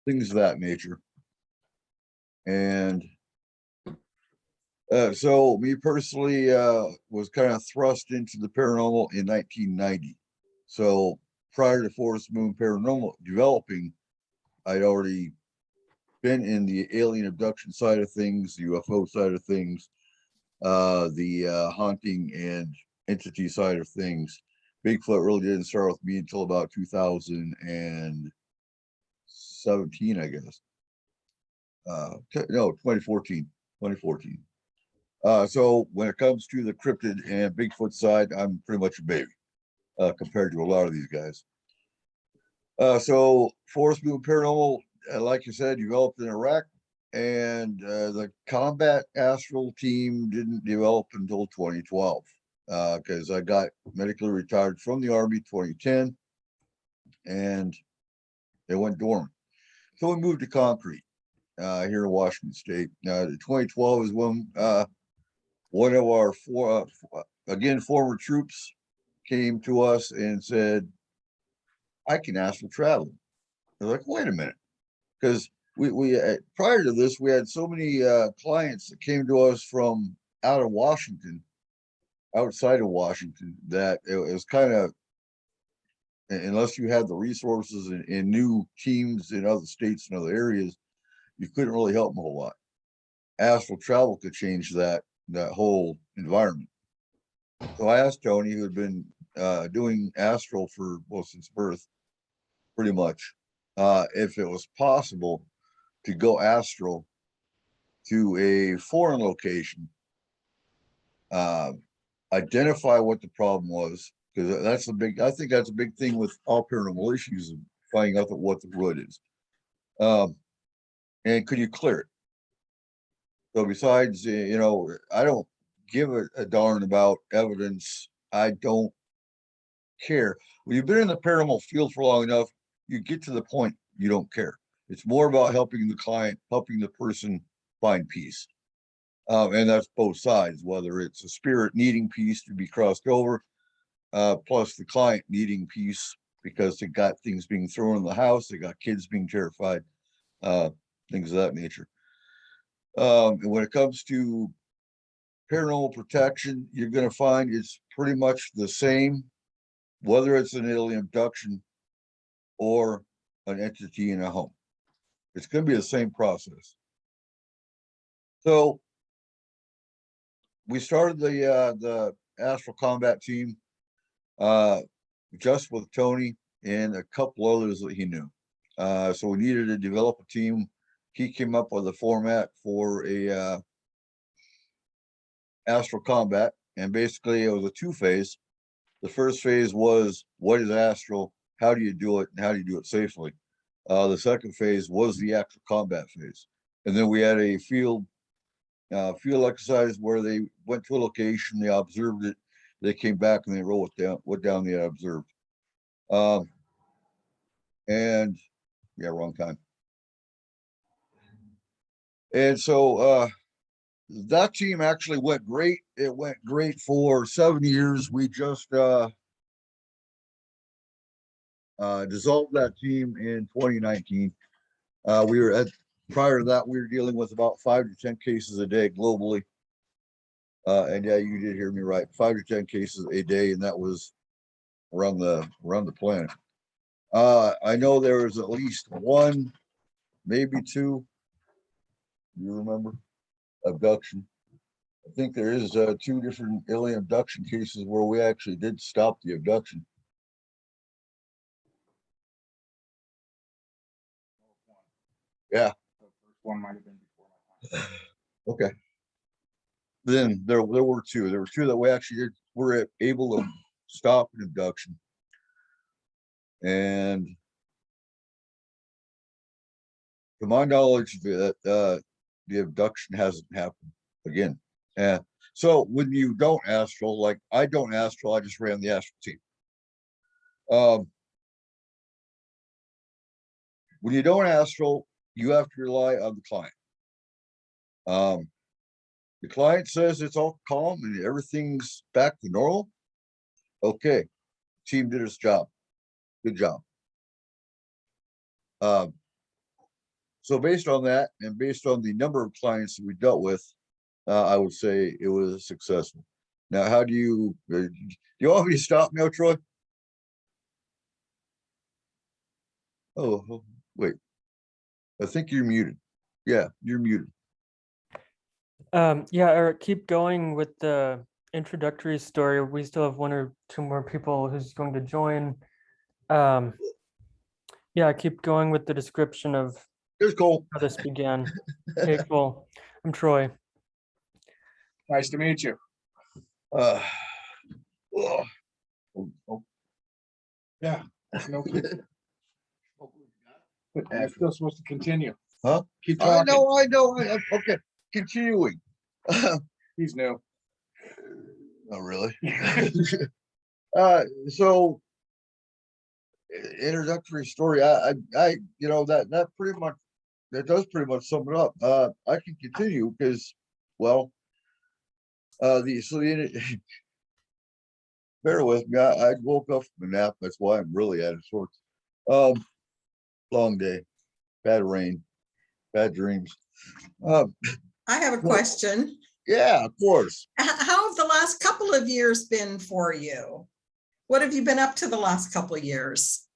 things of that nature. And so me personally was kind of thrust into the paranormal in 1990. So prior to Forest Moon Paranormal developing, I'd already been in the alien abduction side of things, the UFO side of things, the haunting and entity side of things. Bigfoot really didn't start with me until about 2017, I guess. No, 2014. So when it comes to the cryptid and Bigfoot side, I'm pretty much a baby compared to a lot of these guys. So Forest Moon Paranormal, like you said, developed in Iraq, and the combat astral team didn't develop until 2012 because I got medically retired from the Army 2010, and it went dormant. So we moved to concrete here in Washington State. 2012 is when one of our former troops came to us and said, I can astral travel. I was like, wait a minute. Because we prior to this, we had so many clients that came to us from outside of Washington, that it was kind of, unless you had the resources and new teams in other states and other areas, you couldn't really help them a whole lot. Astral travel could change that whole environment. So I asked Tony, who had been doing astral for, well, since birth, pretty much, if it was possible to go astral to a foreign location, identify what the problem was, because I think that's a big thing with all paranormal issues, of finding out what the root is. And could you clear it? So besides, I don't give a darn about evidence. I don't care. When you've been in the paranormal field for long enough, you get to the point you don't care. It's more about helping the client, helping the person find peace. And that's both sides, whether it's a spirit needing peace to be crossed over, plus the client needing peace because they got things being thrown in the house, they got kids being terrified, things of that nature. And when it comes to paranormal protection, you're going to find it's pretty much the same, whether it's an alien abduction or an entity in a home. It's going to be the same process. So we started the Astral Combat team just with Tony and a couple others that he knew. So we needed to develop a team. He came up with a format for a Astral Combat, and basically it was a two-phase. The first phase was, what is astral? How do you do it? And how do you do it safely? The second phase was the actual combat phase. And then we had a field exercise where they went to a location, they observed it, they came back and they wrote what down they had observed. And yeah, wrong time. And so that team actually went great. It went great for 7 years. We just dissolved that team in 2019. Prior to that, we were dealing with about 5 to 10 cases a day globally. And yeah, you did hear me right, 5 to 10 cases a day, and that was around the planet. I know there was at least one, maybe two. You remember? Abduction. I think there is 2 different alien abduction cases where we actually did stop the abduction. Yeah. The first one might have been before my time. Okay. Then there were 2. There were 2 that we actually were able to stop an abduction. And to my knowledge, that the abduction hasn't happened again. So when you don't astral, like I don't astral, I just ran the astral team. When you don't astral, you have to rely on the client. The client says it's all calm and everything's back to normal. Okay, team did its job. Good job. So based on that, and based on the number of clients that we dealt with, I would say it was successful. Now, how do you want me to stop now, Troy? Oh, wait. I think you're muted. Yeah, you're muted. Yeah, Eric, keep going with the introductory story. We still have 1 or 2 more people who's going to join. Yeah, keep going with the description of Here's Cole. how this began. Okay, cool. I'm Troy. Nice to meet you. Oh, oh, Yeah. No, but you're still supposed to continue. huh? Keep I talking. know. Okay, continuing. He's new. Not really. So introductory story. You know, that pretty much, that does pretty much sum it up. I can continue because, well, bear with me. I woke up from a nap. That's why I'm really out of sorts. Long day, bad rain, bad dreams. Um, I have a Well- question. yeah, of course. How have the last couple of years been for you? What have you been up to the last couple of years?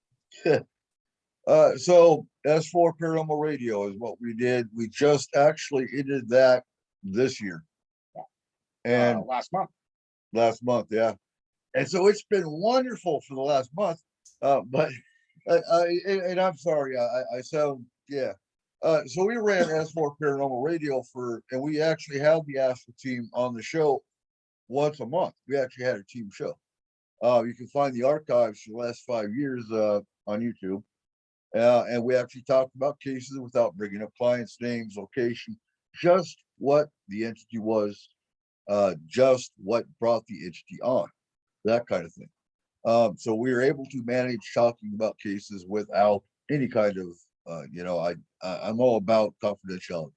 So as for paranormal radio is what we did. We just actually ended that this year. And Last month. last month, yeah. And so it's been wonderful for the last month. But and I'm sorry, I sound, yeah. So we ran S4 Paranormal Radio and we actually had the Astral team on the show once a month. We actually had a team show. You can find the archives for the last 5 years on YouTube. And we actually talked about cases without bringing up clients' names, location, just what the entity was, just what brought the entity on, that kind of thing. So we were able to manage talking about cases without any kind of, you know, I'm all about confidentiality.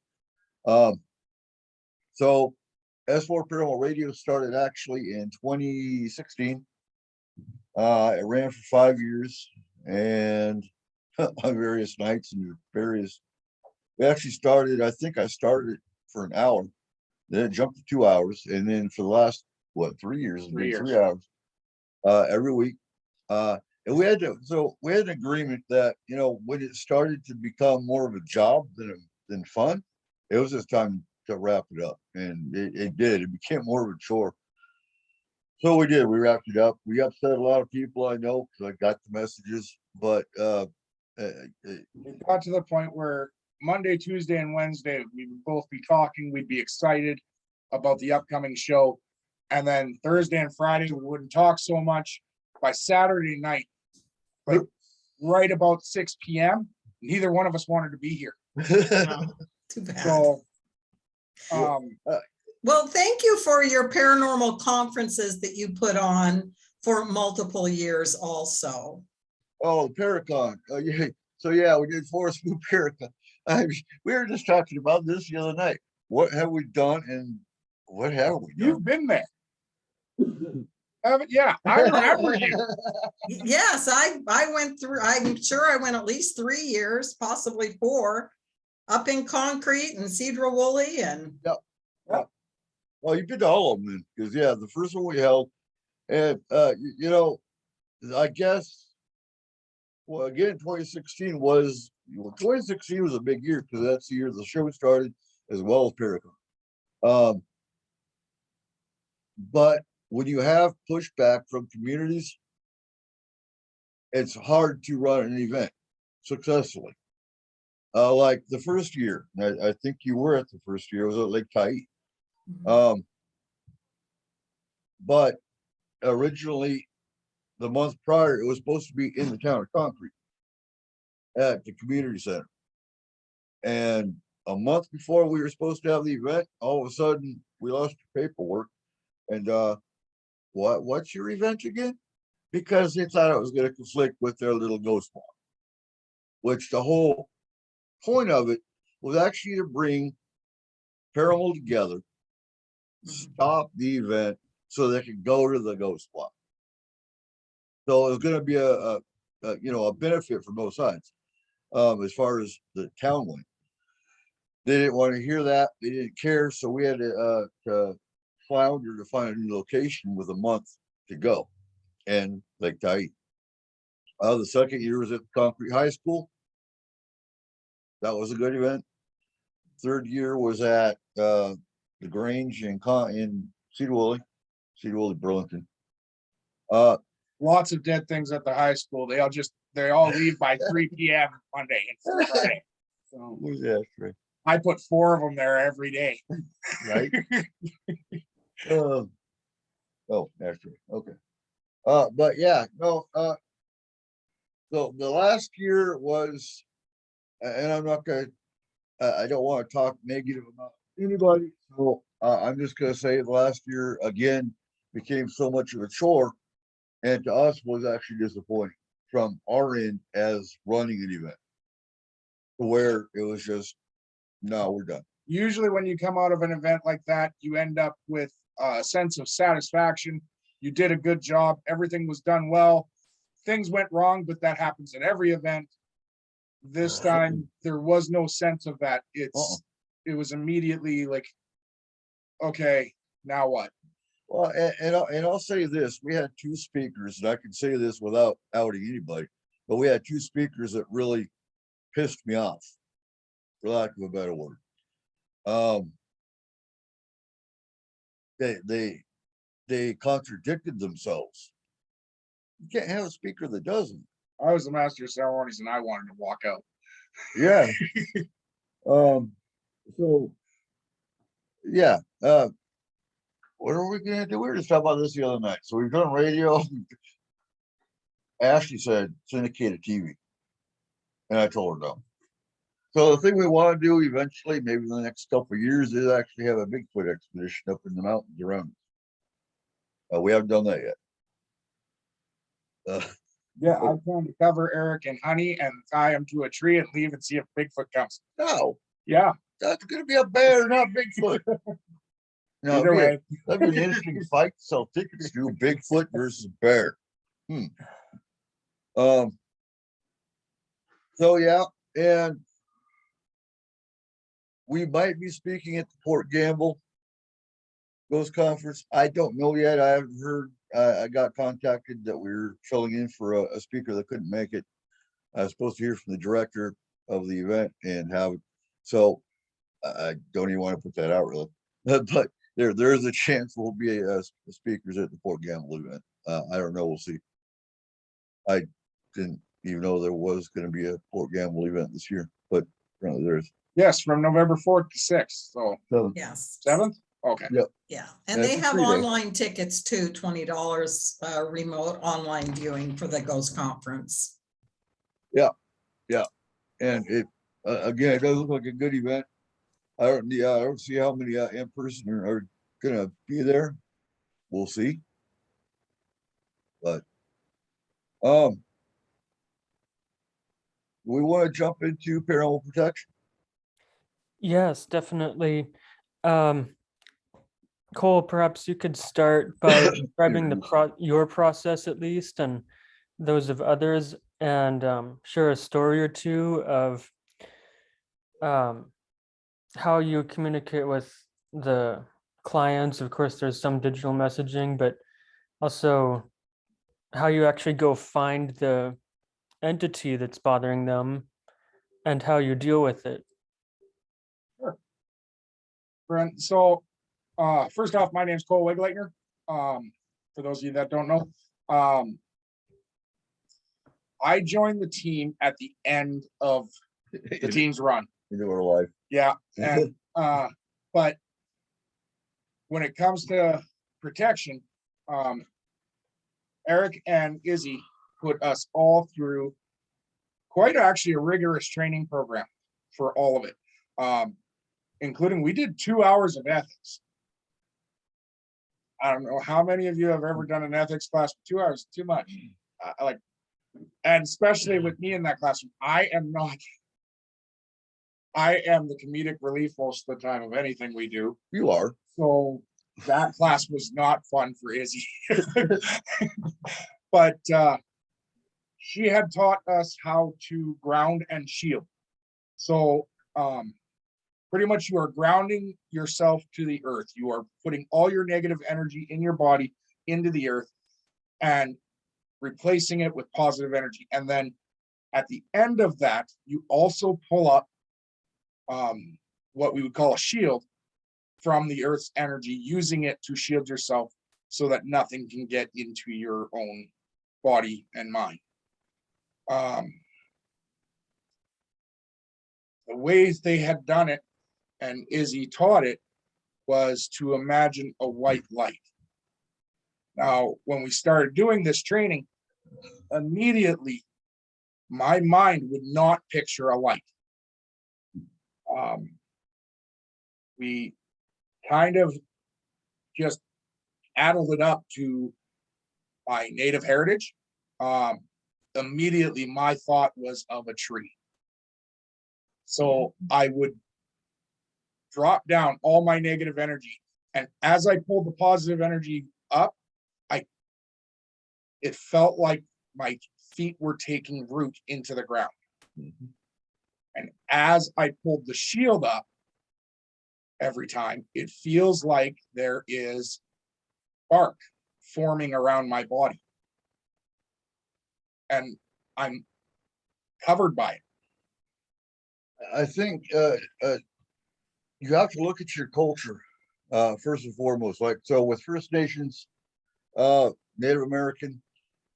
So S4 Paranormal Radio started actually in 2016. It ran for 5 years and on various nights and various, we actually started, I think I started it for an hour, then it jumped to 2 hours. And then for the last, what, 3 years, it's been 3 hours every week. And we had an agreement that, you know, when it started to become more of a job than fun, it was just time to wrap it up. And it did. It became more of a chore. So we did. We wrapped it up. We upset a lot of people, I know, because I got the messages. But It got to the point where Monday, Tuesday, and Wednesday, we would both be talking. We'd be excited about the upcoming show. And then Thursday and Friday, we wouldn't talk so much. By Saturday night, like right about 6 p.m., neither one of us wanted to be here. Wow, too bad. So, Well, thank you for your paranormal conferences that you put on for multiple years also. oh, Paracon. Yeah. So yeah, we did Forest Move Paracon. We were just talking about this the other night. What have we done and what have we done? you've been there. Haven't? Yeah, I remember you. Yes, I went through, I'm sure I went at least 3 years, possibly 4, up in Concrete and Cedar Woolley and. Well, you've been to all of them then, because yeah, the first one we held, and you know, I guess, well, again, 2016 was, well, 2016 was a big year because that's the year the show started as well as Paracon. But when you have pushback from communities, it's hard to run an event successfully. Like the first year, I think you were at the first year, it was at Lake Tai. But originally, the month prior, it was supposed to be in the town of Concrete at the community center. And a month before we were supposed to have the event, all of a sudden we lost the paperwork. And what's your event again? Because they thought it was going to conflict with their little ghost walk, which the whole point of it was actually to bring paranormal together, stop the event so they could go to the ghost walk. So it was going to be a you know, a benefit for both sides. as far as the town went. They didn't want to hear that. They didn't care. So we had to flounder to find a new location with a month to go. And Lake Tahiti. The second year was at Concrete High School. That was a good event. Third year was at the Grange in Cedar Woolley, Burlington. Lots of dead things at the high school. They all leave by 3 p.m. Monday and Friday. So Where's the ashtray? I put 4 of them there every day. Right? Oh, ashtray. Okay. But yeah, no. So the last year was, and I'm not gonna. I don't want to talk negative about anybody. So I'm just gonna say the last year again became so much of a chore, and to us was actually disappointing from our end as running an event, to where it was just, no, we're done. Usually when you come out of an event like that, you end up with a sense of satisfaction. You did a good job. Everything was done well. Things went wrong, but that happens in every event. This time there was no sense of that. It was immediately like, okay, now what? Well, and I'll say this: we had 2 speakers, and I can say this without outing anybody, but we had 2 speakers that really pissed me off, for lack of a better word. They contradicted themselves. You can't have a speaker that doesn't. I was the master of ceremonies and I wanted to walk out. Yeah. So yeah. What are we gonna do? We were just talking about this the other night. So we've done radio. Ashley said syndicated TV. And I told her no. So the thing we want to do eventually, maybe in the next couple of years, is actually have a Bigfoot expedition up in the mountains around. We haven't done that yet. Yeah, I plan to cover Eric and Honey and tie him to a tree and leave and see if Bigfoot comes. No, Yeah, that's gonna be a bear, not Bigfoot. No, either way. that'd be an interesting fight to sell tickets to, Bigfoot versus bear. So yeah, and we might be speaking at the Port Gamble Ghost Conference. I don't know yet. I haven't heard. I got contacted that we were filling in for a speaker that couldn't make it. I was supposed to hear from the director of the event and have it. So I don't even want to put that out really, but there is a chance we'll be speakers at the Port Gamble event. I don't know. We'll see. I didn't even know there was going to be a Port Gamble event this year, but apparently there is. Yes, from November 4th to 6th. So Yes. 7th? Okay. Yep. Yeah, and Yeah, they it's a have 3 day. online tickets too, $20 remote online viewing for the Ghost Conference. And it again, it does look like a good event. I don't see how many in person are gonna be there. We'll see. But we want to jump into paranormal protection. Yes, definitely. Cole, perhaps you could start by describing your process at least, and those of others, and share a story or two of how you communicate with the clients. Of course, there's some digital messaging, but also how you actually go find the entity that's bothering them and how you deal with it. Brent, so first off, my name is Cole Wigleitner. For those of you that don't know, I joined the team at the end of the team's run. Into our life. Yeah, and but when it comes to protection, Eric and Izzy put us all through quite actually a rigorous training program for all of it, including we did 2 hours of ethics. I don't know how many of you have ever done an ethics class for 2 hours. Too much. And especially with me in that classroom, I am the comedic relief most of the time of anything we do. You are. So that class was not fun for Izzy. But she had taught us how to ground and shield. So pretty much you are grounding yourself to the earth. You are putting all your negative energy in your body into the earth and replacing it with positive energy. And then at the end of that, you also pull up what we would call a shield from the earth's energy, using it to shield yourself so that nothing can get into your own body and mind. The ways they had done it, and Izzy taught it, was to imagine a white light. Now, when we started doing this training, immediately my mind would not picture a light. We kind of just addled it up to my native heritage. Immediately my thought was of a tree. So I would drop down all my negative energy, and as I pulled the positive energy up, it felt like my feet were taking root into the ground. And as I pulled the shield up every time, it feels like there is bark forming around my body. And I'm covered by it. I think you have to look at your culture first and foremost. Like, so with First Nations, Native American,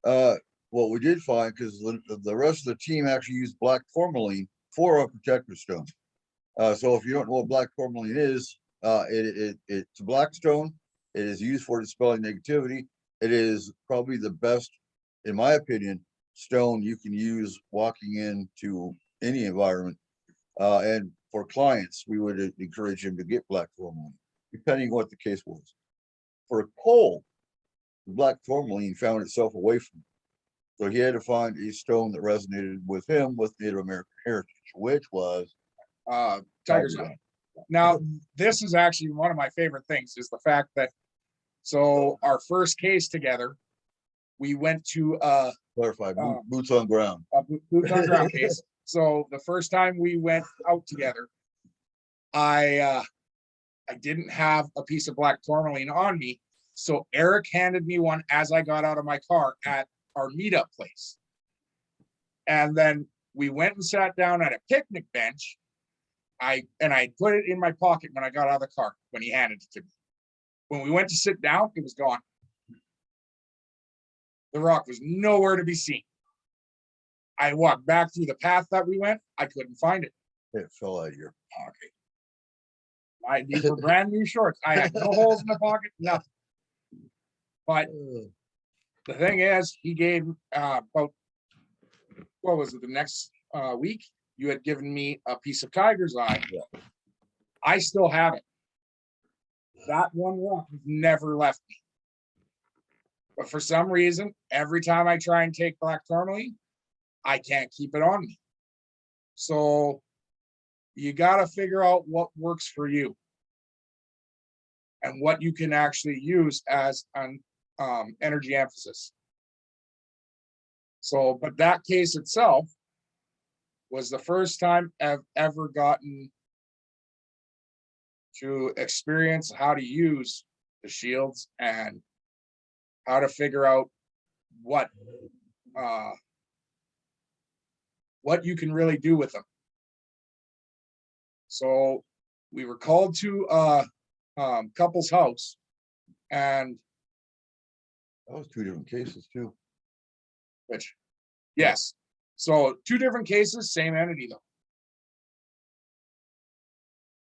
what we did find, because the rest of the team actually used black tourmaline for a protector stone. So if you don't know what black tourmaline is, it's a black stone. It is used for dispelling negativity. It is probably the best, in my opinion, stone you can use walking into any environment. And for clients, we would encourage them to get black tourmaline, depending on what the case was. For Cole, the black tourmaline found itself away from him. So he had to find a stone that resonated with him with Native American heritage, which was Tiger's Eye. Now, this is actually one of my favorite things, is the fact that, so our first case together, we went to clarify boots on ground. A boots on ground case. So the first time we went out together, I didn't have a piece of black tourmaline on me. So Eric handed me one as I got out of my car at our meetup place. And then we went and sat down at a picnic bench. I put it in my pocket when I got out of the car when he handed it to me. When we went to sit down, it was gone. The rock was nowhere to be seen. I walked back through the path that we went. I couldn't find it. It fell out of your pocket. These were brand new shorts. I had no holes in the pocket, nothing. But the thing is, he gave about, what was it, the next week, you had given me a piece of tiger's eye. Yeah. I still have it. That one rock has never left me. But for some reason, every time I try and take black tourmaline, I can't keep it on me. So you got to figure out what works for you and what you can actually use as an energy emphasis. So, but that case itself was the first time I've ever gotten to experience how to use the shields and how to figure out what you can really do with them. So we were called to a couple's house, and that was two different cases too. Which, yes. So 2 different cases, same entity though.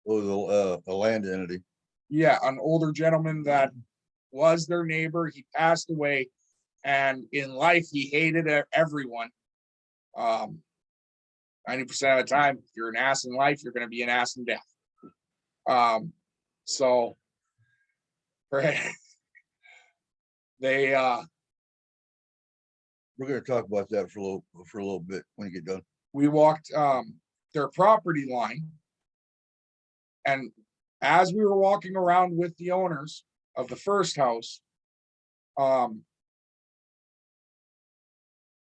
It was a land entity. Yeah, an older gentleman that was their neighbor. He passed away, and in life he hated everyone. 90% of the time, if you're an ass in life, you're going to be an ass in death. So they we're going to talk about that for a little bit when you get done. We walked their property line, and as we were walking around with the owners of the first house, a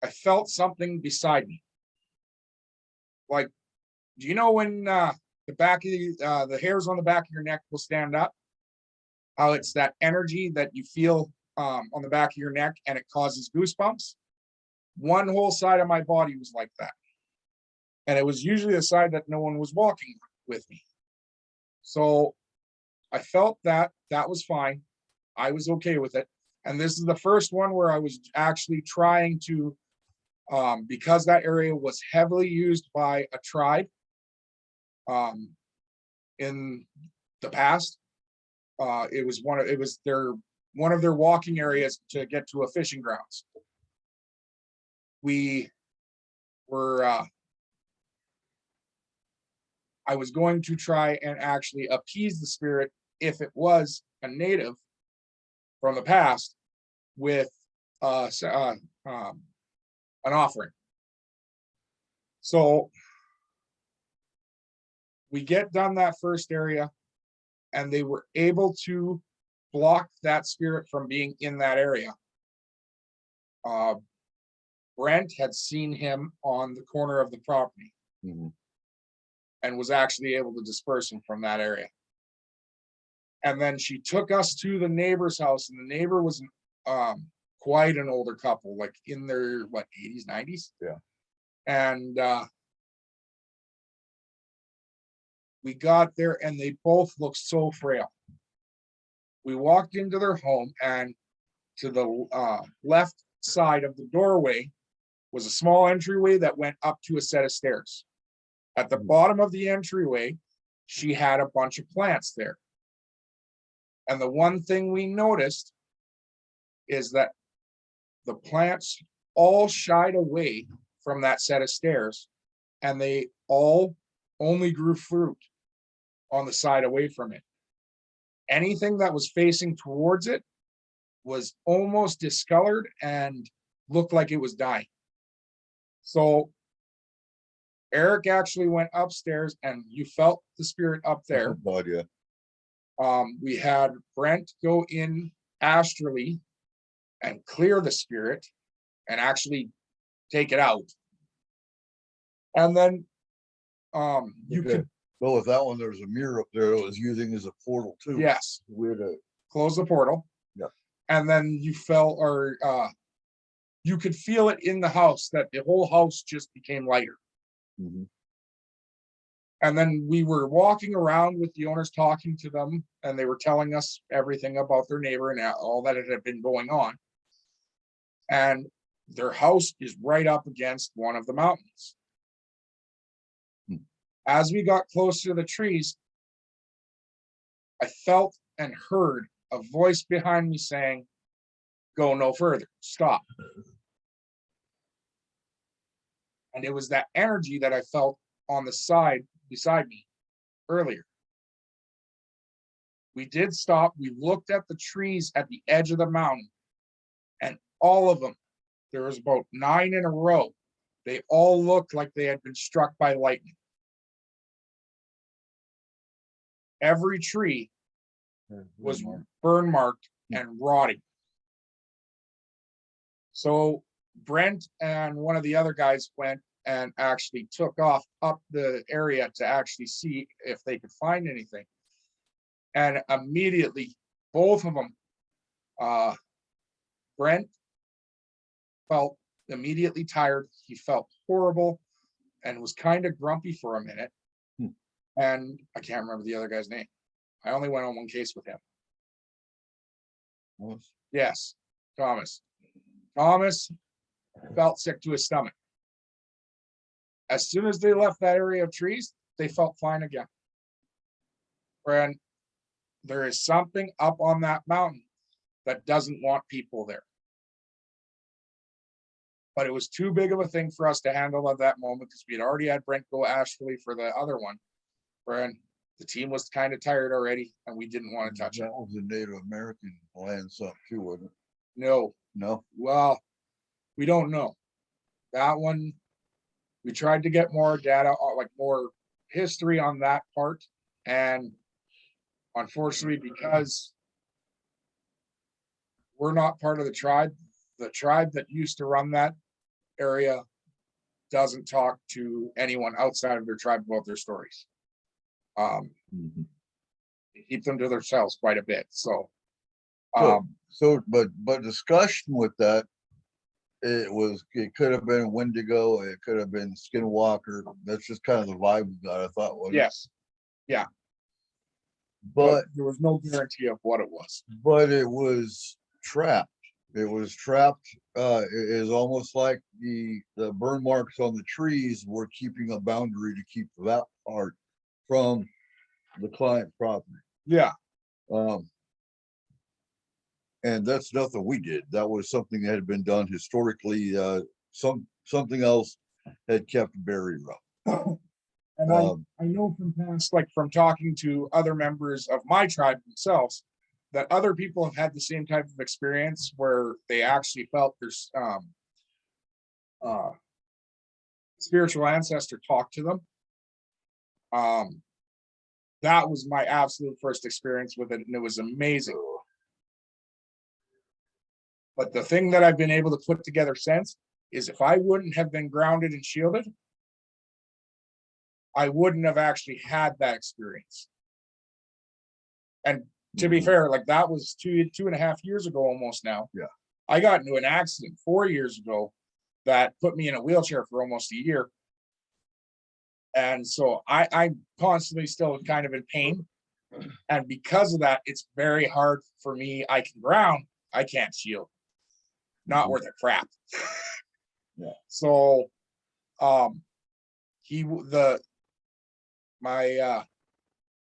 I felt something beside me. Like, do you know when the back of the hairs on the back of your neck will stand up? How it's that energy that you feel on the back of your neck and it causes goosebumps? One whole side of my body was like that. And it was usually the side that no one was walking with me. So I felt that was fine. I was okay with it. And this is the first one where I was actually trying to, because that area was heavily used by a tribe in the past. It was one of their walking areas to get to a fishing grounds. We were I was going to try and actually appease the spirit if it was a native from the past with an offering. So we get done that first area and they were able to block that spirit from being in that area. Brent had seen him on the corner of the property. Mhm. And was actually able to disperse him from that area. And then she took us to the neighbor's house, and the neighbor was quite an older couple, like in their 80s, 90s. Yeah. And we got there and they both looked so frail. We walked into their home, and to the left side of the doorway was a small entryway that went up to a set of stairs. At the bottom of the entryway, she had a bunch of plants there. And the one thing we noticed is that the plants all shied away from that set of stairs, and they all only grew fruit on the side away from it. Anything that was facing towards it was almost discolored and looked like it was dying. So Eric actually went upstairs, and you felt the spirit up there. Oh, God, yeah. We had Brent go in astrally and clear the spirit and actually take it out. And then you Okay. could, Well, with that one, there's a mirror up there that was using as a portal too. yes, We had a, close the portal. Yeah. And then you felt, or you could feel it in the house, that the whole house just became lighter. Mhm. And then we were walking around with the owners, talking to them, and they were telling us everything about their neighbor and all that had been going on. And their house is right up against one of the mountains. Hmm. As we got closer to the trees, I felt and heard a voice behind me saying, "Go no further, stop." And it was that energy that I felt on the side beside me earlier. We did stop. We looked at the trees at the edge of the mountain, and all of them, there was about 9 in a row. They all looked like they had been struck by lightning. Every tree was burn marked and rotting. So Brent and one of the other guys went and actually took off up the area to actually see if they could find anything. And immediately, both of them, Brent felt immediately tired. He felt horrible and was kind of grumpy for a minute. Hmm. And I can't remember the other guy's name. I only went on one case with him. Well, Yes, Thomas. Thomas felt sick to his stomach. As soon as they left that area of trees, they felt fine again. And there is something up on that mountain that doesn't want people there. But it was too big of a thing for us to handle at that moment, because we had already had Brent go astrally for the other one. And the team was kind of tired already, and we didn't want to touch it. that was the Native American land something too, wasn't it? No, No? well, we don't know. That one, we tried to get more data, like more history on that part. And unfortunately, because we're not part of the tribe that used to run that area doesn't talk to anyone outside of their tribe about their stories. Mhm. They keep them to themselves quite a bit. So, So, but discussion with that, it could have been Wendigo, it could have been Skinwalker. That's just kind of the vibe we got, I thought. wasn't it? yes, But there was no guarantee of what it was. it was trapped. It was trapped. It is almost like the burn marks on the trees were keeping a boundary to keep that part from the client property. Yeah, And that's nothing we did. That was something that had been done historically. Something else had kept buried up. and I know from past, like from talking to other members of my tribe themselves, that other people have had the same type of experience where they actually felt there's spiritual ancestor talk to them. That was my absolute first experience with it, and it was amazing. But the thing that I've been able to put together since is if I wouldn't have been grounded and shielded, I wouldn't have actually had that experience. And to be fair, like that was 2.5 years ago almost now. Yeah. I got into an accident 4 years ago that put me in a wheelchair for almost a year. And so I'm constantly still kind of in pain. And because of that, it's very hard for me. I can ground, I can't shield. Not worth a crap. Yeah. So my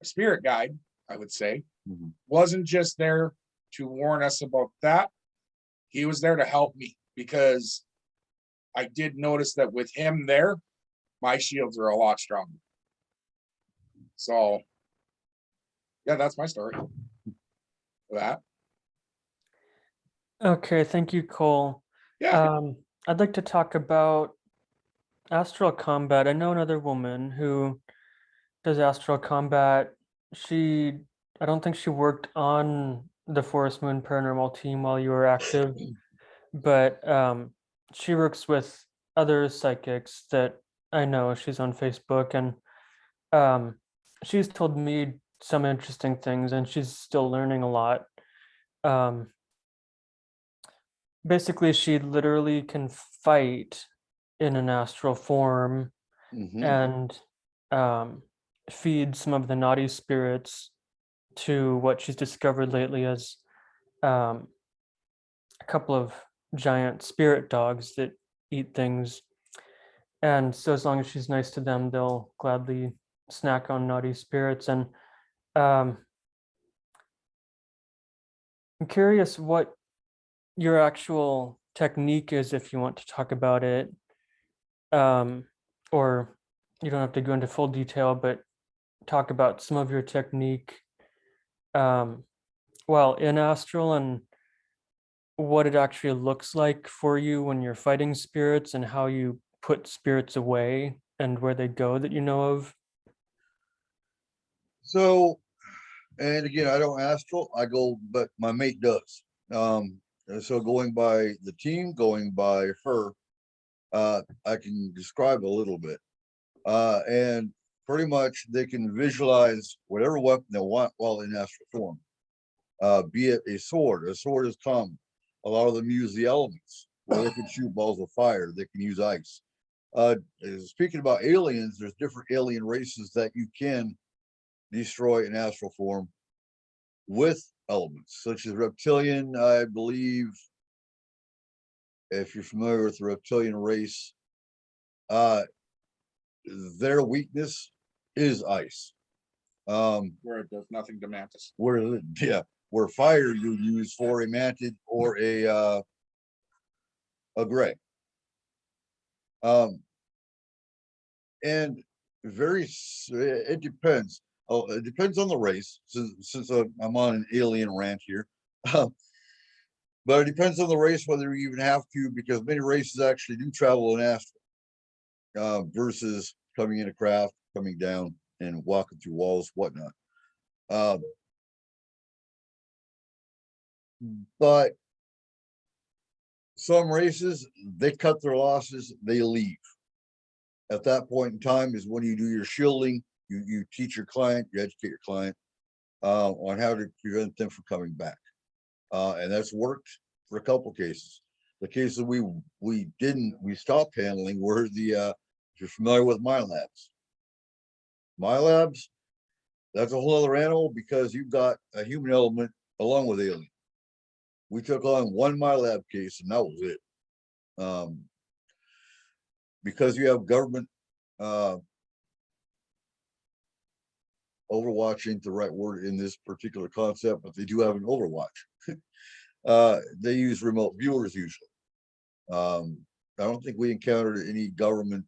spirit guide, I would say, Mhm. wasn't just there to warn us about that. He was there to help me because I did notice that with him there, my shields are a lot stronger. So yeah, that's my story for that. Okay, thank you, Cole. Yeah. I'd like to talk about Astral Combat. I know another woman who does Astral Combat. I don't think she worked on the Forest Moon Paranormal team while you were active, but she works with other psychics that I know. She's on Facebook, and she's told me some interesting things, and she's still learning a lot. Basically, she literally can fight in an astral form Mhm. and feed some of the naughty spirits to what she's discovered lately as a couple of giant spirit dogs that eat things. And so, as long as she's nice to them, they'll gladly snack on naughty spirits. And um, I'm curious what your actual technique is, if you want to talk about it, or you don't have to go into full detail, but talk about some of your technique while in astral and what it actually looks like for you when you're fighting spirits and how you put spirits away and where they go that you know of. So, and again, I don't astral, I go, but my mate does. So going by the team, going by her, I can describe a little bit. And pretty much they can visualize whatever weapon they want while in astral form. Be it a sword. A sword is common. A lot of them use the elements, where they can shoot balls of fire. They can use ice. Speaking about aliens, there's different alien races that you can destroy in astral form with elements, such as reptilian. I believe, if you're familiar with the reptilian race, their weakness is ice. Where it does nothing to mantis. Where fire you use for a mantid or a gray. And it depends. Oh, it depends on the race. Since I'm on an alien rant here, but it depends on the race whether you even have to, because many races actually do travel in astral, versus coming in a craft, coming down and walking through walls, whatnot. But Some races, they cut their losses, they leave. At that point in time is when you do your shielding, you teach your client, you educate your client on how to prevent them from coming back. And that's worked for a couple cases. The cases we stopped handling were if you're familiar with my labs. My labs, that's a whole other animal because you've got a human element along with alien. We took on one my lab case and that was it. Because you have government overwatch ain't the right word in this particular concept, but they do have an overwatch. They use remote viewers usually. I don't think we encountered any government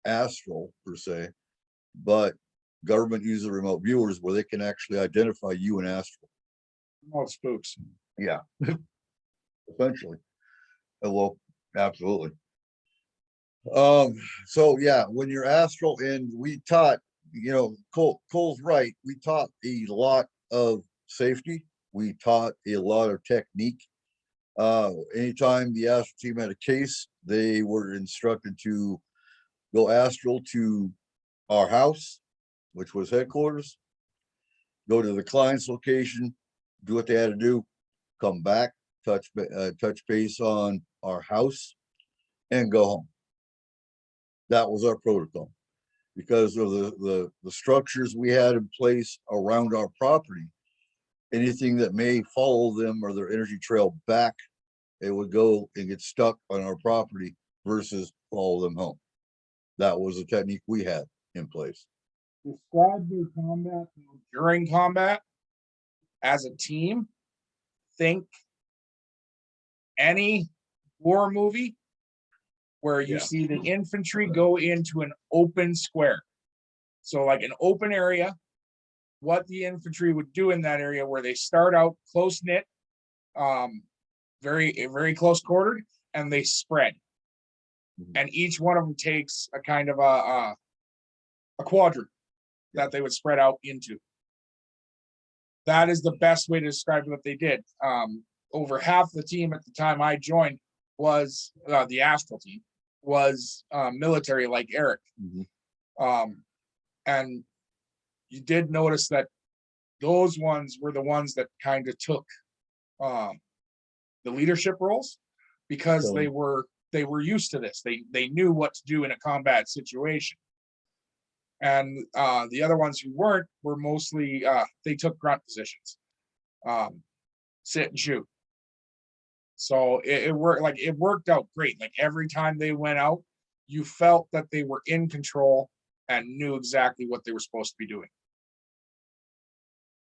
astral per se, but government uses remote viewers where they can actually identify you in astral. Oh, spooks. Yeah, essentially. Well, absolutely. So yeah, when you're astral, and we taught, Cole's right, we taught a lot of safety, we taught a lot of technique. Anytime the astral team had a case, they were instructed to go astral to our house, which was headquarters, go to the client's location, do what they had to do, come back, touch base on our house, and go home. That was our protocol because of the structures we had in place around our property. Anything that may follow them or their energy trail back, it would go and get stuck on our property versus follow them home. That was the technique we had in place. Describe your combat during combat as a team. Think any war movie where you see the infantry go into an open square. So like an open area, what the infantry would do in that area where they start out close knit, very close quartered, and they spread. And each one of them takes a kind of a quadrant that they would spread out into. That is the best way to describe what they did. Over half the team at the time I joined was the astral team, was military like Eric. And you did notice that those ones were the ones that kind of took the leadership roles because they were used to this. They knew what to do in a combat situation. And the other ones who weren't were mostly they took grunt positions, sit and shoot. So it worked out great. Like every time they went out, you felt that they were in control and knew exactly what they were supposed to be doing.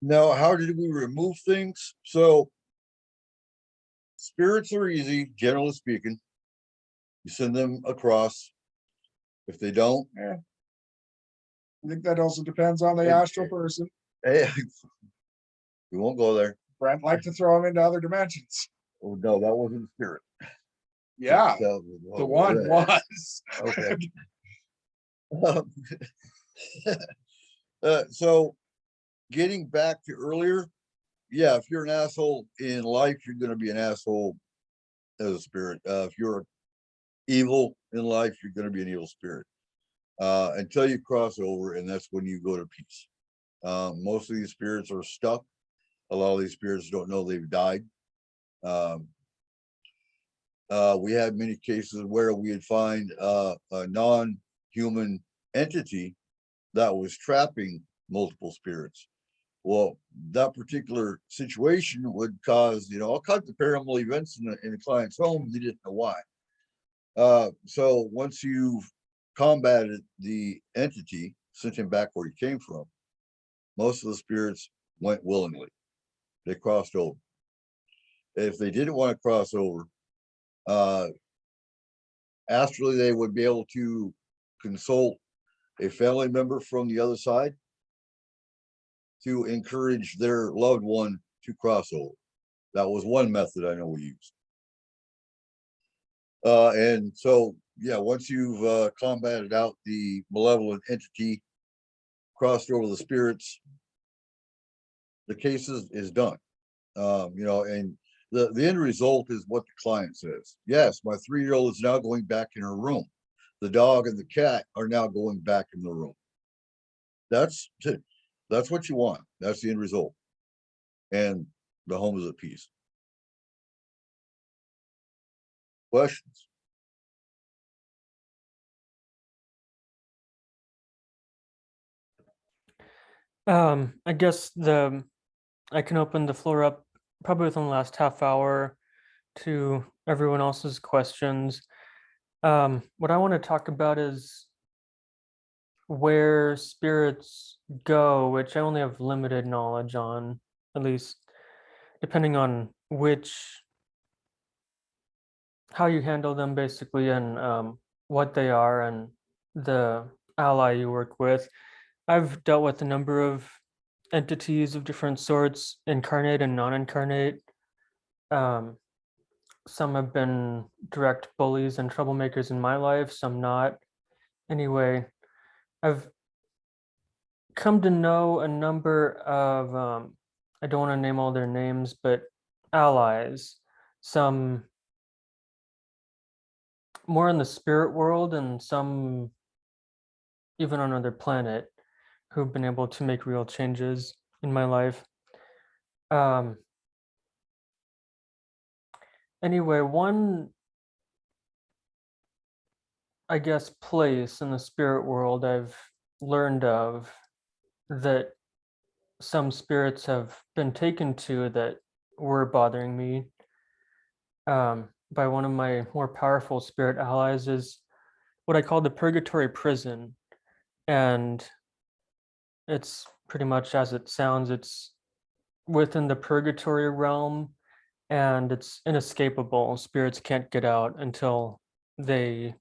Now, how did we remove things? So spirits are easy, generally speaking. You send them across. If they don't, I think that also depends on the astral person. hey, we won't go there. Brent liked to throw them into other dimensions. Oh no, that wasn't spirit. Yeah, That the one was. Okay. So getting back to earlier, yeah, if you're an asshole in life, you're going to be an asshole as a spirit. If you're evil in life, you're going to be an evil spirit until you cross over, and that's when you go to peace. Most of these spirits are stuck. A lot of these spirits don't know they've died. We had many cases where we'd find a non-human entity that was trapping multiple spirits. Well, that particular situation would cause, all kinds of paranormal events in the client's home. They didn't know why. So once you've combated the entity, sent him back where he came from, most of the spirits went willingly. They crossed over. If they didn't want to cross over, astrally, they would be able to consult a family member from the other side to encourage their loved one to cross over. That was one method I know we used. And so, yeah, once you've combated out the malevolent entity, crossed over the spirits, the case is done. And The end result is what the client says. Yes, my 3-year-old is now going back in her room. The dog and the cat are now going back in the room. That's what you want. That's the end result. And the home is at peace. Questions? I guess I can open the floor up probably within the last half hour to everyone else's questions. What I want to talk about is where spirits go, which I only have limited knowledge on, at least depending on how you handle them basically, and what they are and the ally you work with. I've dealt with a number of entities of different sorts, incarnate and non-incarnate. Some have been direct bullies and troublemakers in my life, some not. Anyway, I've come to know a number of, I don't want to name all their names, but allies, some more in the spirit world and some even on another planet, who've been able to make real changes in my life. Anyway, one, I guess, place in the spirit world I've learned of that some spirits have been taken to that were bothering me by one of my more powerful spirit allies is what I call the Purgatory Prison. And it's pretty much as it sounds, it's within the purgatory realm and it's inescapable. Spirits can't get out until they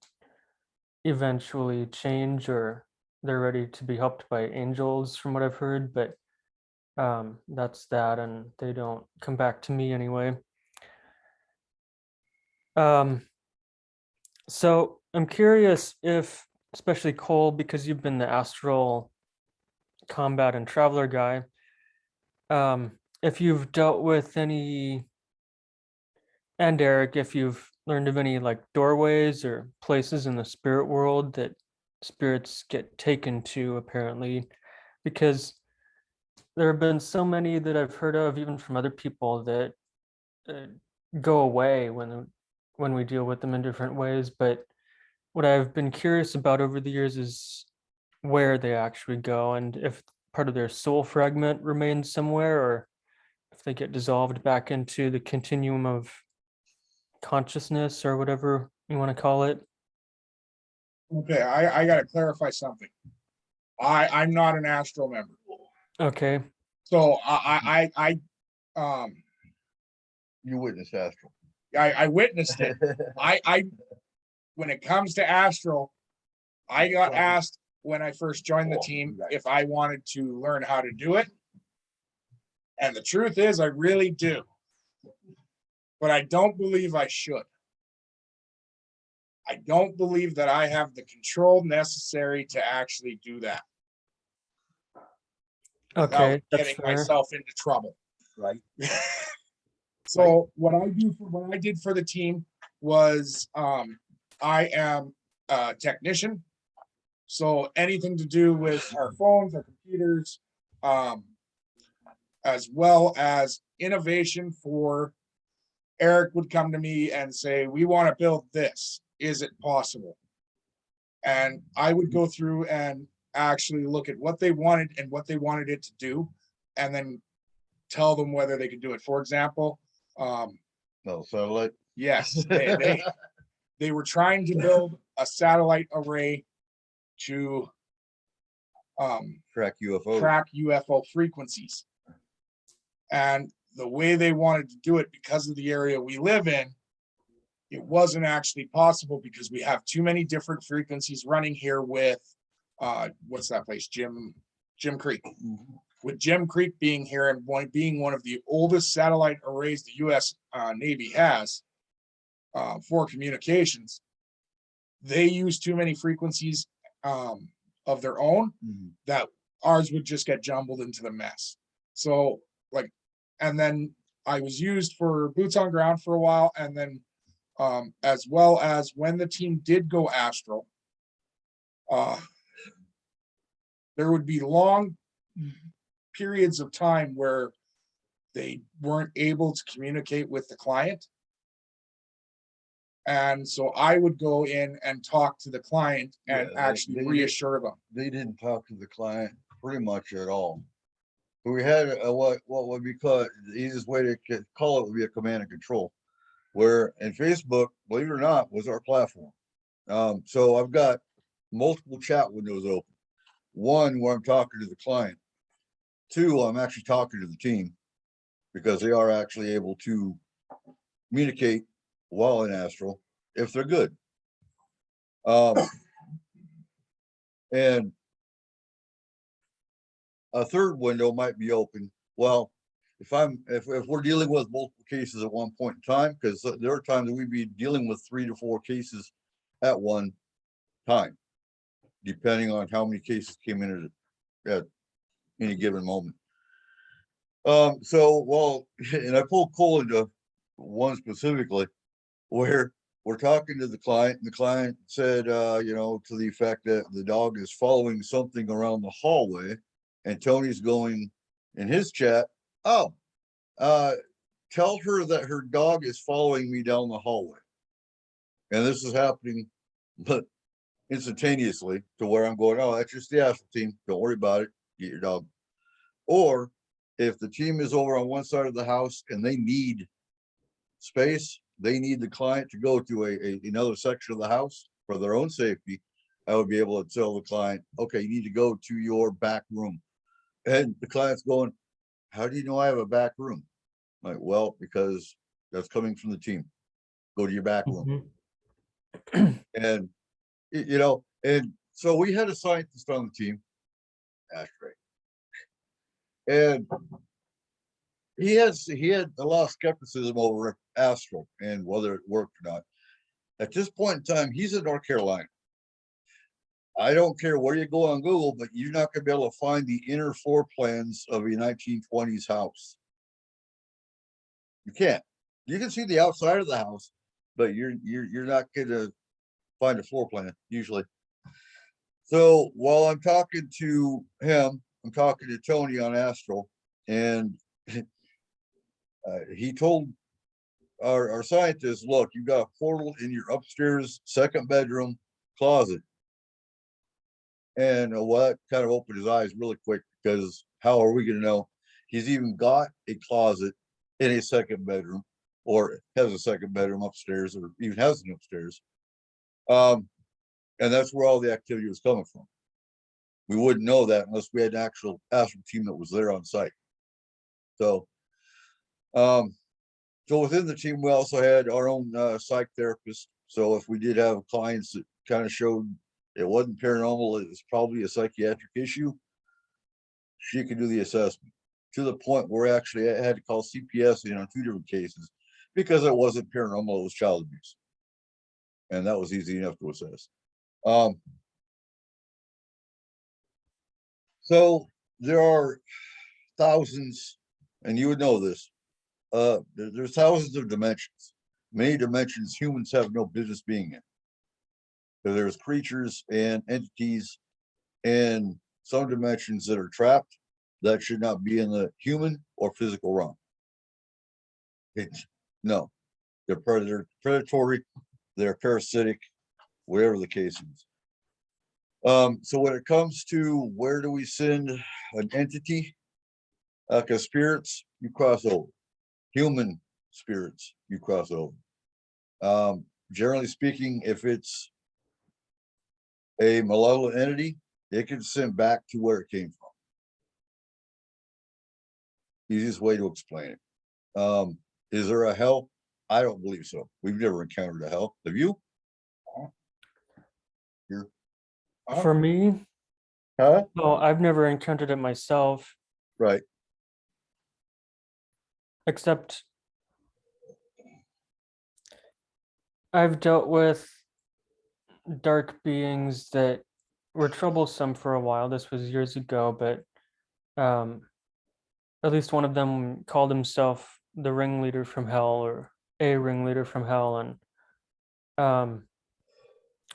eventually change or they're ready to be helped by angels, from what I've heard. But that's that, and they don't come back to me anyway. So I'm curious if, especially Cole, because you've been the Astral Combat and Traveler guy, if you've dealt with any, and Eric, if you've learned of any like doorways or places in the spirit world that spirits get taken to, apparently, because there have been so many that I've heard of, even from other people, that go away when we deal with them in different ways. But what I've been curious about over the years is where they actually go, and if part of their soul fragment remains somewhere, or if they get dissolved back into the continuum of consciousness, or whatever you want to call it. Okay, I gotta clarify something. I'm not an Astral member. Okay. So You witnessed Astral. I witnessed it. I when it comes to Astral, I got asked when I first joined the team if I wanted to learn how to do it. And the truth is, I really do. But I don't believe I should. I don't believe that I have the control necessary to actually do that. Okay, that's getting fair. myself into trouble. Right. So what I did for the team was I am a technician. So anything to do with our phones, our computers, as well as innovation for Eric would come to me and say, we want to build this. Is it possible? And I would go through and actually look at what they wanted and what they wanted it to do, and then tell them whether they could do it. For example, No satellite. yes, they were trying to build a satellite array to Track UFO. track UFO frequencies. And the way they wanted to do it, because of the area we live in, it wasn't actually possible because we have too many different frequencies running here with what's that place? Jim Creek. With Jim Creek being here and being one of the oldest satellite arrays the US Navy has for communications, they use too many frequencies of their own that ours would just get jumbled into the mess. So and then I was used for boots on ground for a while, and then as well as when the team did go astral, there would be long periods of time where they weren't able to communicate with the client. And so I would go in and talk to the client and Yeah, actually reassure them. They didn't talk to the client pretty much at all. We had what would be called, the easiest way to call it would be a command and control, where in Facebook, believe it or not, was our platform. So I've got multiple chat windows open. One where I'm talking to the client. Two, I'm actually talking to the team because they are actually able to communicate while in astral if they're good. And a third window might be open. Well, if we're dealing with multiple cases at one point in time, because there are times that we'd be dealing with 3 to 4 cases at one time, depending on how many cases came in at any given moment. So, well, and I pulled Cole into one specifically where we're talking to the client, and the client said, you know, to the effect that the dog is following something around the hallway, and Tony's going in his chat, oh, tell her that her dog is following me down the hallway. And this is happening, but instantaneously to where I'm going, oh, that's just the astral team. Don't worry about it. Get your dog. Or if the team is over on one side of the house and they need space, they need the client to go to another section of the house for their own safety, I would be able to tell the client, okay, you need to go to your back room. And the client's going, how do you know I have a back room? I'm like, well, because that's coming from the team. Go to your back room. And, you know, and so we had a scientist on the team, Ashtray. And he had a lot of skepticism over astral and whether it worked or not. At this point in time, he's in North Carolina. I don't care where you go on Google, but you're not going to be able to find the inner floor plans of a 1920s house. You can't. You can see the outside of the house, but you're not going to find a floor plan usually. So while I'm talking to him, I'm talking to Tony on Astral, and he told our scientist, look, you got a portal in your upstairs second bedroom closet. And what kind of opened his eyes really quick, because how are we going to know? He's even got a closet in a second bedroom, or has a second bedroom upstairs, or even has an upstairs. And that's where all the activity was coming from. We wouldn't know that unless we had an actual astral team that was there on site. So, so within the team, we also had our own psych therapist. So if we did have clients that kind of showed it wasn't paranormal, it was probably a psychiatric issue, she could do the assessment to the point where actually I had to call CPS on 2 different cases because it wasn't paranormal, it was child abuse. And that was easy enough to assess. So there are thousands, and you would know this, there's thousands of dimensions, many dimensions humans have no business being in. So there's creatures and entities in some dimensions that are trapped that should not be in the human or physical realm. No, they're predatory, they're parasitic, whatever the case is. So when it comes to where do we send an entity, because spirits, you cross over. Human spirits, you cross over. Generally speaking, if it's a malevolent entity, it can send back to where it came from. Easiest way to explain it. Is there a hell? I don't believe so. We've never encountered a hell. Have you? Here. For me, Huh? no, I've never encountered it myself, Right. except I've dealt with dark beings that were troublesome for a while. This was years ago, but at least one of them called himself the ringleader from hell, or a ringleader from hell, and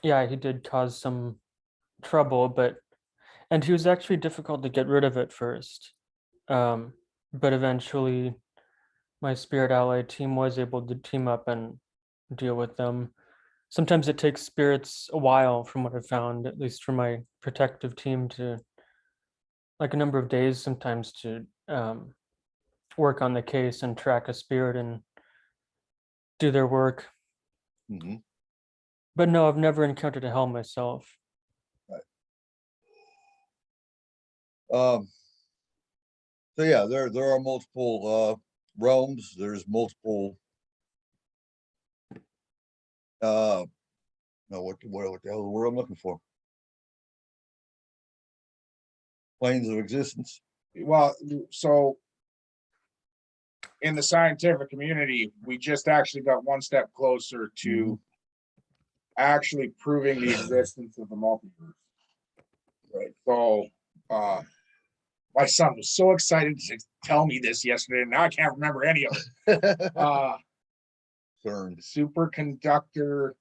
yeah, he did cause some trouble, and he was actually difficult to get rid of at first. But eventually my spirit ally team was able to team up and deal with them. Sometimes it takes spirits a while, from what I've found, at least for my protective team, to like a number of days sometimes to work on the case and track a spirit and do their work. Mhm. But no, I've never encountered a hell myself. So yeah, there are multiple realms. There's multiple no, what the hell is the word I'm looking for? Planes of existence. Well, so in the scientific community, we just actually got one step closer to actually proving the existence of the multiverse. Right. So, my son was so excited to tell me this yesterday, and now I can't remember any of it. CERN. Superconductor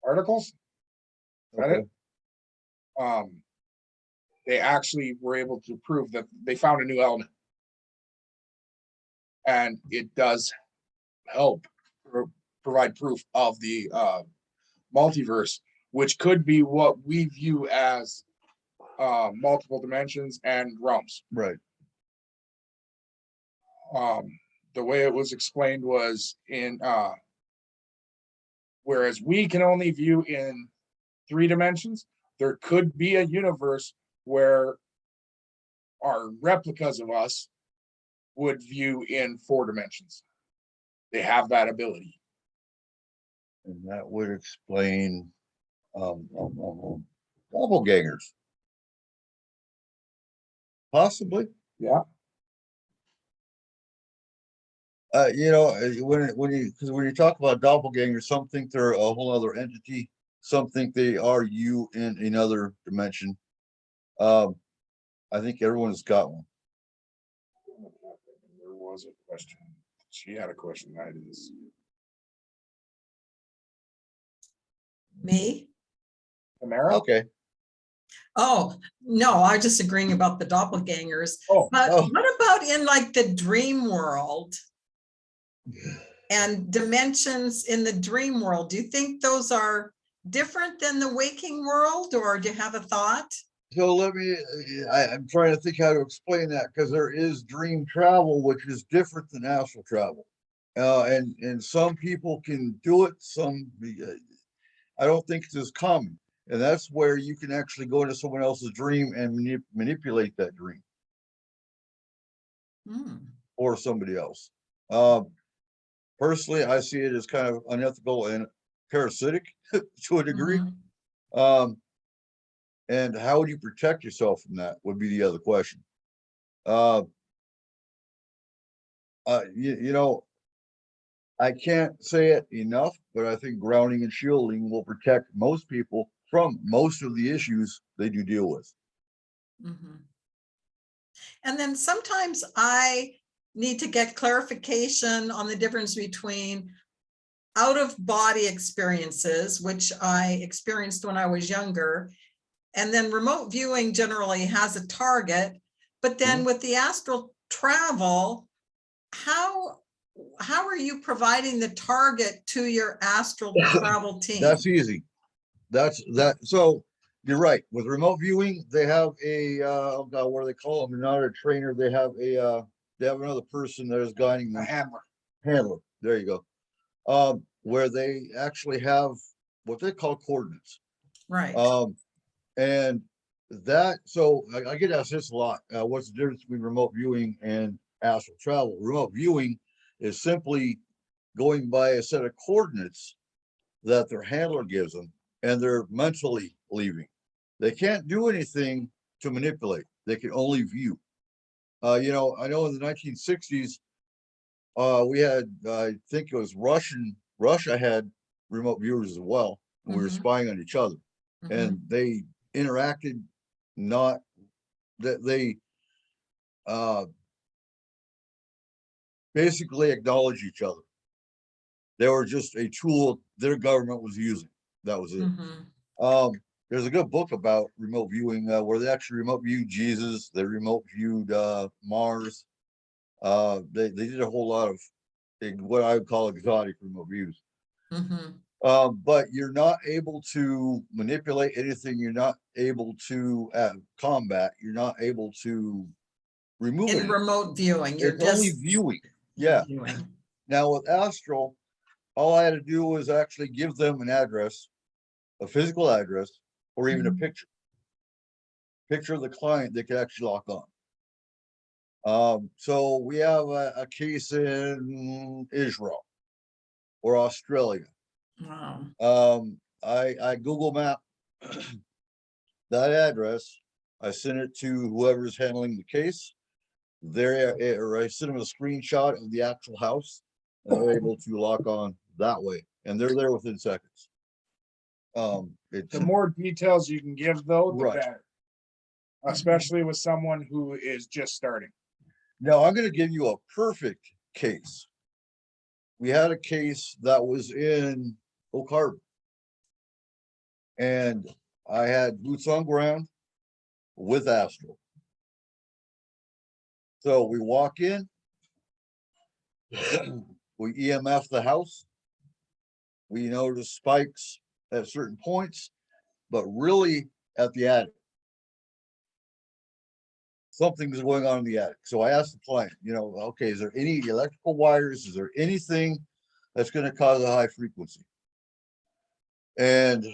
particles. Is that Okay. it? They actually were able to prove that they found a new element, and it does help provide proof of the multiverse, which could be what we view as multiple dimensions and realms. Right. The way it was explained was in whereas we can only view in 3 dimensions, there could be a universe where our replicas of us would view in 4 dimensions. They have that ability. And that would explain doppelgangers. Possibly. Yeah. When you talk about doppelgangers, some think they're a whole other entity. Some think they are you in another dimension. I think everyone's got one. There was a question. She had a question. I didn't see it. Me? Tamara? Okay. Oh, no, I was just agreeing about the doppelgangers. Oh, But Oh. what about in like the dream world and dimensions in the dream world? Do you think those are different than the waking world, or do you have a thought? So I'm trying to think how to explain that, because there is dream travel, which is different than astral travel. And some people can do it, I don't think it's as common. And that's where you can actually go into someone else's dream and manipulate that dream Hmm. or somebody else. Personally, I see it as kind of unethical and parasitic to a degree. Mhm. And how would you protect yourself from that would be the other question. I can't say it enough, but I think grounding and shielding will protect most people from most of the issues they do deal with. Mhm. And then sometimes I need to get clarification on the difference between out of body experiences, which I experienced when I was younger, and then remote viewing generally has a target. But then with the astral travel, how are you providing the target to your astral travel team? That's easy. So you're right. With remote viewing, they have a oh God, what do they call them? They're not a trainer. They have another person that is guiding a them. handler. There you go. Where they actually have what they call coordinates. Right. And that, so I get asked this a lot. What's the difference between remote viewing and astral travel? Remote viewing is simply going by a set of coordinates that their handler gives them, and they're mentally leaving. They can't do anything to manipulate. They can only view. I know in the 1960s, we had, I think it was Russia had remote viewers as well. And we were Mhm. spying on each other, and they interacted, not that they basically acknowledge each other. They were just a tool their government was using. That was it. There's a good book about remote viewing where they actually remote viewed Jesus. They remote viewed Mars. They did a whole lot of what I would call exotic remote views. But you're not able to manipulate anything. You're not able to combat. You're not able to remove In it. remote viewing, you're It's only just viewing. Yeah. viewing. Now with Astral, all I had to do was actually give them an address, a physical address, or even a picture of the client they could actually lock on. So we have a case in Israel or Australia. Wow. I Google map that address. I send it to whoever's handling the case. Or I send them a screenshot of the actual house, and they're able to lock on that way, and they're there within seconds. The more details you can give, though, the Right. better. Especially with someone who is just starting. Now I'm going to give you a perfect case. We had a case that was in Oak Harbor, and I had boots on ground with Astral. So we walk in, we EMF the house, we notice spikes at certain points, but really at the attic. Something's going on in the attic. So I asked the client, okay, is there any electrical wires? Is there anything that's going to cause a high frequency? And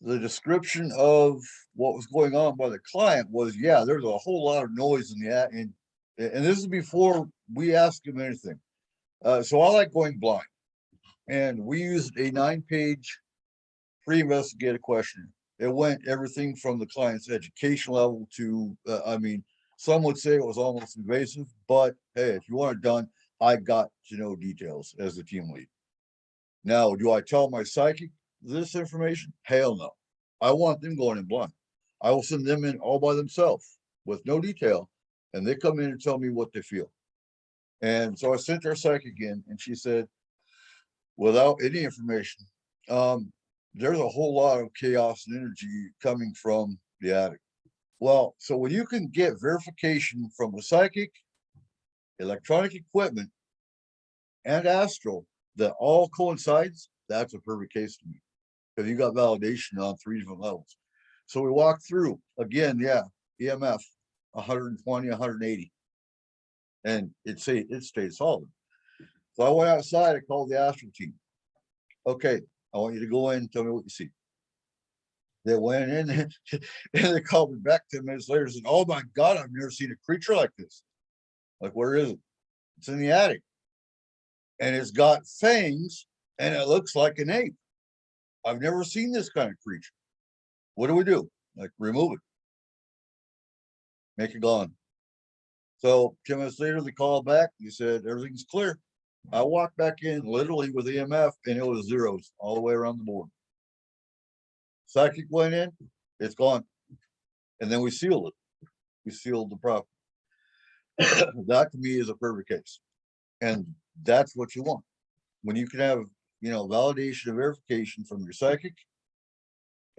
the description of what was going on by the client was, yeah, there's a whole lot of noise in the attic. And this is before we asked him anything. So I like going blind. And we used a 9-page pre-investigative questionnaire. It went everything from the client's education level to, some would say it was almost invasive, but hey, if you want it done, I got to know details as the team lead. Now, do I tell my psychic this information? Hell no. I want them going in blind. I will send them in all by themselves with no detail, and they come in and tell me what they feel. And so I sent our psychic in, and she said, without any information, there's a whole lot of chaos and energy coming from the attic. Well, so when you can get verification from a psychic, electronic equipment, and Astral that all coincides, that's a perfect case to me. Because you got validation on 3 different levels. So we walked through again, yeah, EMF 120, 180. And it stayed solid. So I went outside, I called the Astral team. Okay, I want you to go in and tell me what you see. They went in and they called me back 10 minutes later and said, oh my God, I've never seen a creature like this. Like, where is it? It's in the attic. And it's got fangs and it looks like an ape. I've never seen this kind of creature. What do we do? Like, remove it. Make it gone. So 10 minutes later, they called back. They said, everything's clear. I walked back in literally with EMF and it was zeros all the way around the board. Psychic went in, it's gone. And then we sealed it. We sealed the property. That to me is a perfect case. And that's what you want. When you can have, validation and verification from your psychic,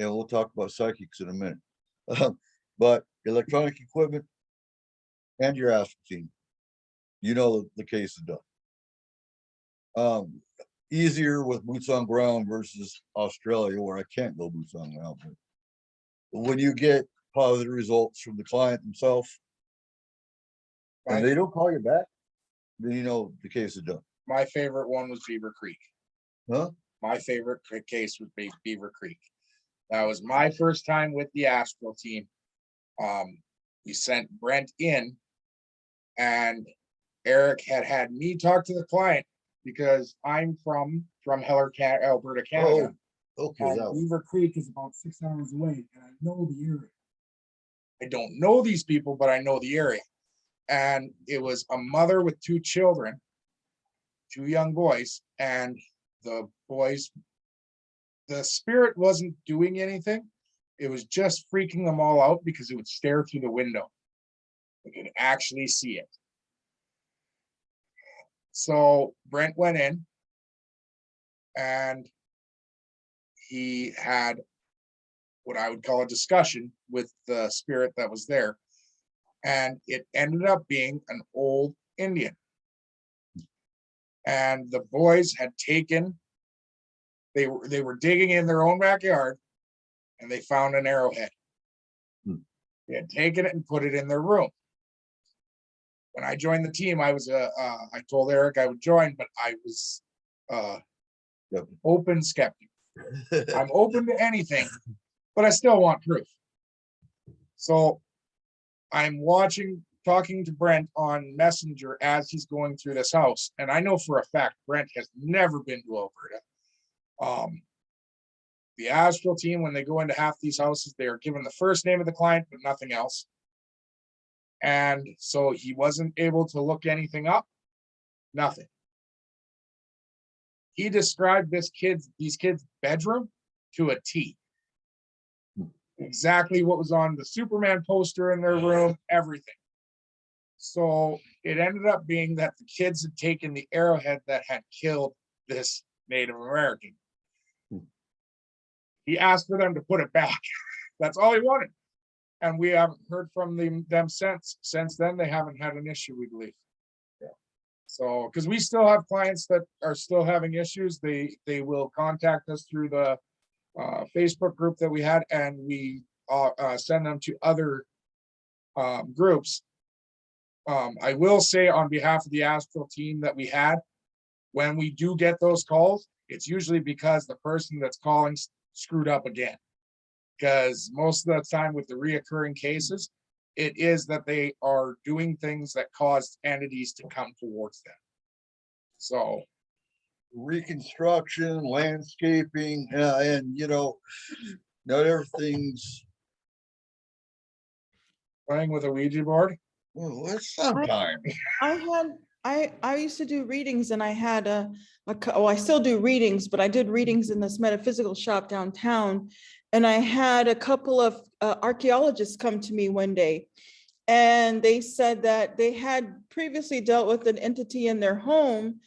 and we'll talk about psychics in a minute. But electronic equipment and your Astral team, the case is done. Easier with boots on ground versus Australia, where I can't go boots on ground. But when you get positive results from the client themselves, and they don't call you back, then the case is done. My favorite one was Beaver Creek. Huh? My favorite case was Beaver Creek. That was my first time with the Astral team. We sent Brent in, and Eric had me talk to the client because I'm from Heller, Alberta, Canada. Oh, okay. And Beaver Creek is about 6 hours away, and I know the area. I don't know these people, but I know the area. And it was a mother with 2 children, 2 young boys, and the boys, the spirit wasn't doing anything. It was just freaking them all out because it would stare through the window. They could actually see it. So Brent went in and he had what I would call a discussion with the spirit that was there. And it ended up being an old Indian. And the boys had taken, they were digging in their own backyard and they found an arrowhead. They had taken it and put it in their room. When I joined the team, I told Eric I would join, but I was open skeptic. I'm open to anything, but I still want proof. So I'm talking to Brent on Messenger as he's going through this house. And I know for a fact, Brent has never been to Alberta. The Astral team, when they go into half these houses, they are given the first name of the client, but nothing else. And so he wasn't able to look anything up, nothing. He described these kids' bedroom to a T. Exactly what was on the Superman poster in their room, everything. So it ended up being that the kids had taken the arrowhead that had killed this Native American. He asked for them to put it back. That's all he wanted. And we haven't heard from them since. Since then, they haven't had an issue, we believe. Yeah. So, because we still have clients that are still having issues, they will contact us through the Facebook group that we had, and we send them to other groups. I will say on behalf of the Astral team that we had, when we do get those calls, it's usually because the person that's calling screwed up again. Because most of the time with the reoccurring cases, it is that they are doing things that cause entities to come towards them. So reconstruction, landscaping, and not everything's playing with a Ouija board. well, it's sometimes. I used to do readings, and I had I still do readings, but I did readings in this metaphysical shop downtown. And I had a couple of archaeologists come to me one day, and they said that they had previously dealt with an entity in their home.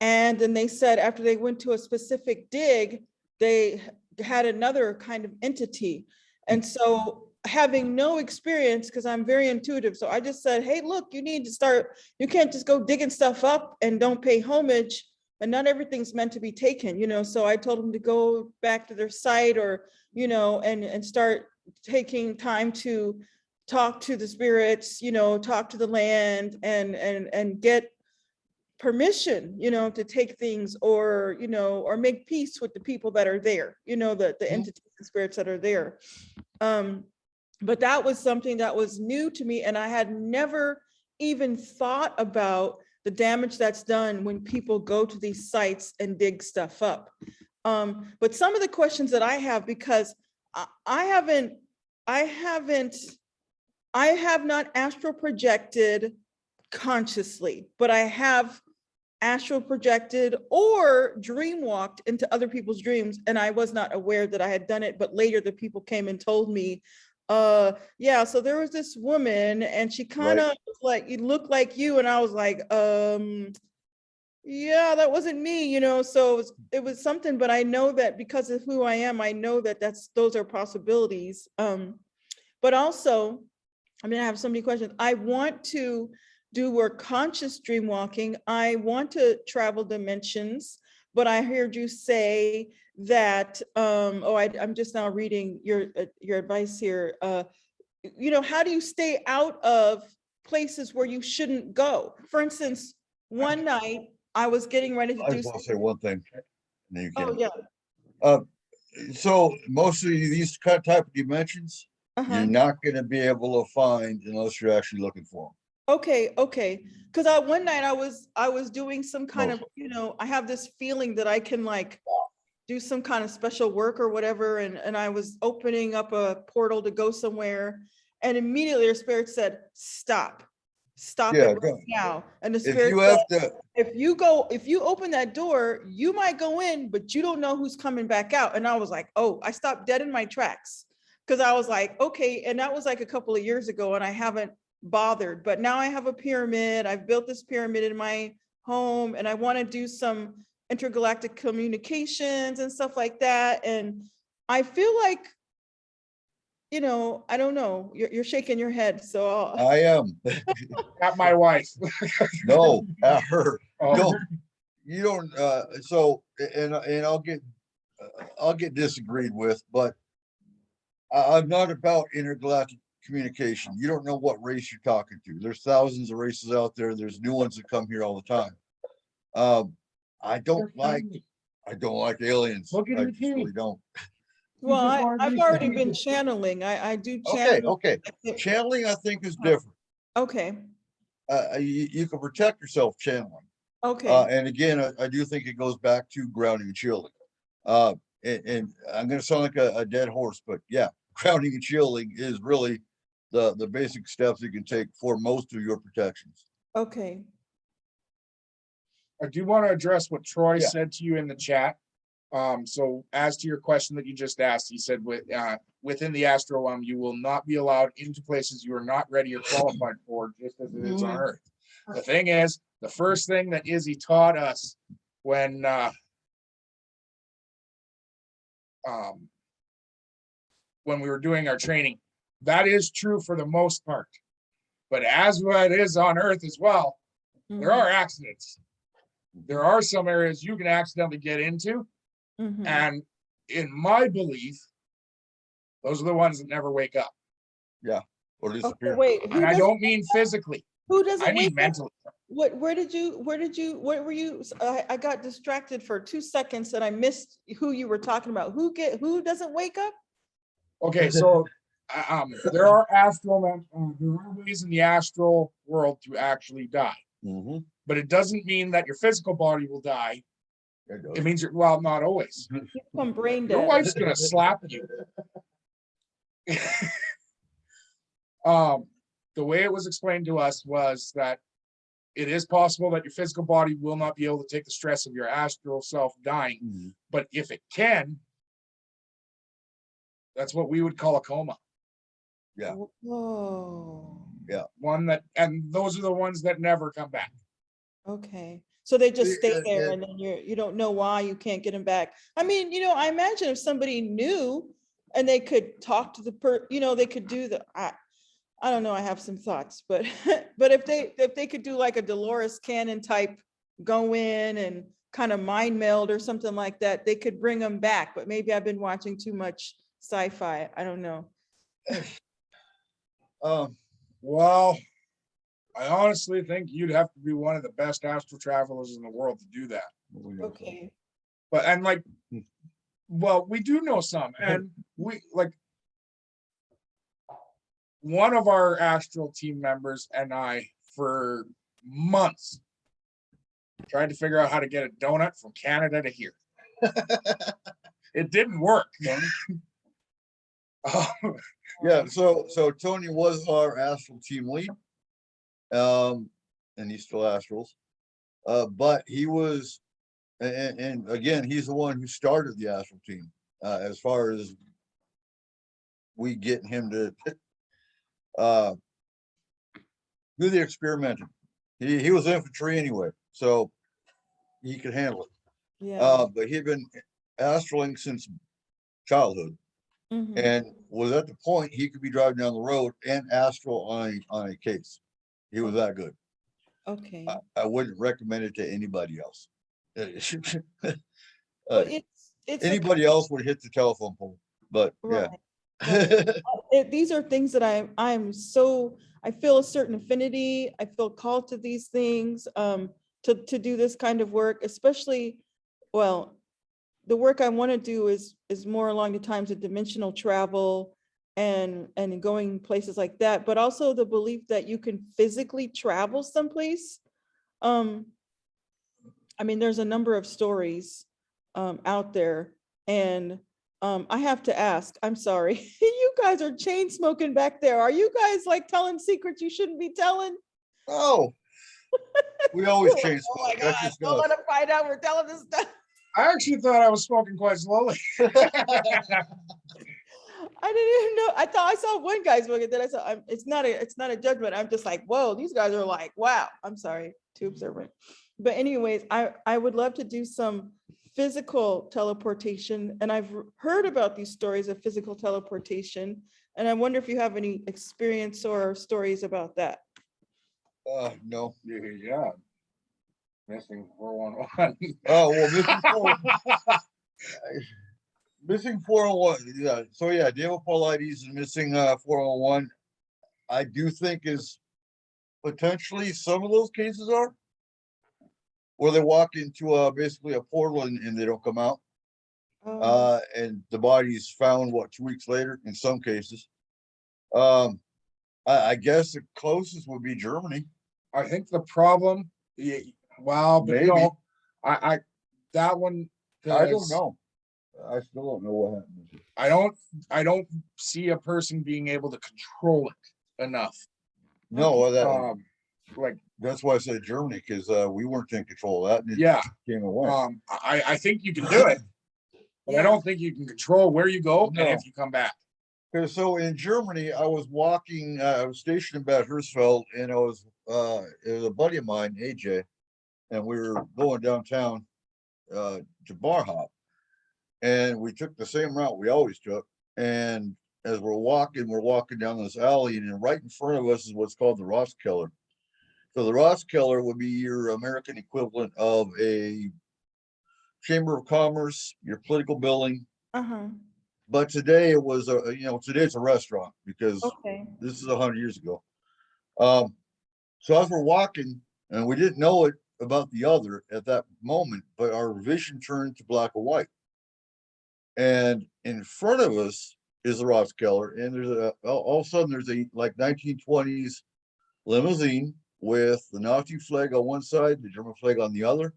And then they said after they went to a specific dig, they had another kind of entity. And so having no experience, because I'm very intuitive, so I just said, hey, look, you need to start, you can't just go digging stuff up and don't pay homage, and not everything's meant to be taken, so I told them to go back to their site, or and start taking time to talk to the spirits, talk to the land, and get permission, to take things, or make peace with the people that are there, the entities and spirits that are there. But that was something that was new to me, and I had never even thought about the damage that's done when people go to these sites and dig stuff up. But some of the questions that I have, because I have not astral projected consciously, but I have astral projected or dream walked into other people's dreams, and I was not aware that I had done it. But later the people came and told me, yeah, so there was this woman and she kind of looked like you, and I was like, yeah, that wasn't me, so it was something. But I know that because of who I am, I know that those are possibilities. But also, I have so many questions. I want to do more conscious dream walking. I want to travel dimensions, but I heard you say that, I'm just now reading your advice here. How do you stay out of places where you shouldn't go? For instance, one night I was getting ready to I do just want to say one thing. And then you Oh, can. yeah. So most of these type of dimensions, you're not going to be able to find unless you're actually looking for them. Okay. Because one night I was doing some kind of, I have this feeling that I can do some kind of special work or whatever. And I was opening up a portal to go somewhere. And immediately your spirit said, stop Yeah, it right now. And the if spirit you said, have to, if you open that door, you might go in, but you don't know who's coming back out. And I was like, oh, I stopped dead in my tracks. Because I was like, okay. And that was like a couple of years ago, and I haven't bothered. But now I have a pyramid. I've built this pyramid in my home and I want to do some intergalactic communications and stuff like that. And I feel like, you know, I don't know, you're shaking your head, so I am. Not my wife. No, at her. Oh, No, you don't, so, and I'll get disagreed with, but I'm not about intergalactic communication. You don't know what race you're talking to. There's thousands of races out there. There's new ones that come here all the time. I don't like aliens. Look at I your just really teeth. don't. well, just wanted I've to- already been channeling. I do Okay, channeling. okay. Channeling, I think, is different. Okay, You can protect yourself channeling. okay, And again, I do think it goes back to grounding and shielding. And I'm gonna sound like a dead horse, but yeah, grounding and shielding is really the basic steps you can take for most of your protections. okay. I do want to address what Troy Yeah. said to you in the chat. So as to your question that you just asked, he said within the astral realm, you will not be allowed into places you are not ready or qualified for, just as it is on Earth. The thing is, the first thing that Izzy taught us when we were doing our training, that is true for the most part. But as what is on Earth as well, there are accidents. There are some areas you can accidentally get into. Mhm. And in my belief, those are the ones that never wake up. Or Okay, disappear. wait, And I don't mean physically, who I doesn't mean wake up? mentally. Where were you? I got distracted for 2 seconds and I missed who you were talking about. Who doesn't wake up? Okay, so there are ways in the astral world to actually die, Mhm. but it doesn't mean that your physical body will die. It does. It means well, not always. I'm brain Your dead. wife's gonna slap you. The way it was explained to us was that it is possible that your physical body will not be able to take the stress of your astral self dying, Mhm. but if it can, that's what we would call a coma. Yeah. Whoa, And those are the ones that never come back. okay. So they just stay Yeah, there yeah. and then you don't know why you can't get them back. I mean, you know, I imagine if somebody knew and they could talk to they could do I don't know, I have some thoughts, but but if they could do like a Dolores Cannon type go in and kind of mind meld or something like that, they could bring them back. But maybe I've been watching too much sci-fi. I don't know. Well, I honestly think you'd have to be one of the best astral travelers in the world to do that. We know. Okay. But well, we do know some, and we one of our astral team members and I for months tried to figure out how to get a donut from Canada to here. It didn't work. Yeah, so Tony was our astral team lead. And he's still astrals. But he was, and again, he's the one who started the astral team, as far as we get him to do the experimenting. He was infantry anyway, so he could handle it. Yeah. But he'd been astraling since childhood. Mhm. And was at the point he could be driving down the road and astral on a case. He was that good. Okay. I wouldn't recommend it to anybody else. Well, it's a Anybody else would hit the telephone pole, but yeah. these are things that I feel a certain affinity. I feel called to these things, to do this kind of work, especially, well, the work I want to do is more along the times of dimensional travel and going places like that, but also the belief that you can physically travel someplace. I mean, there's a number of stories out there, and I have to ask, I'm sorry, you guys are chain smoking back there. Are you guys like telling secrets you shouldn't be telling? Oh, we always You're like, change. oh my God, That's just don't us. let them find out we're telling this stuff. I actually thought I was smoking quite slowly. I didn't even know. I thought I saw one guy smoking. Then I saw. It's not a judgment. I'm just like, whoa, these guys are like, wow. I'm sorry, too observant. But anyways, I would love to do some physical teleportation, and I've heard about these stories of physical teleportation, and I wonder if you have any experience or stories about that. No. Yeah. Missing 411. Oh, well, missing 401, yeah, so yeah, David Paulides is missing 401. I do think is potentially some of those cases are where they walk into basically a portal and they don't come out. And the body is found, what, 2 weeks later in some cases. I guess the closest would be Germany. I think the problem, well, but Maybe. no, I, that one. I don't 'cause know. I still don't know what happened. I don't see a person being able to control it enough. No, Like, that's why I said Germany, because we weren't in control of that. And it yeah, came away. I think you can do it, but I don't think you can control where you go and No. if you come back. Okay, so in Germany, I was walking, I was stationed in Bad Hersfeld, and it was a buddy of mine, AJ, and we were going downtown to bar hop. And we took the same route we always took. And as we're walking down this alley, and then right in front of us is what's called the Ross Keller. So the Ross Keller would be your American equivalent of a Chamber of Commerce, your political building. But today it was today it's a restaurant because Okay. this is 100 years ago. So as we're walking, and we didn't know it about the other at that moment, but our vision turned to black and white. And in front of us is the Ross Keller, and there's all of a sudden there's a like 1920s limousine with the Nazi flag on one side, the German flag on the other.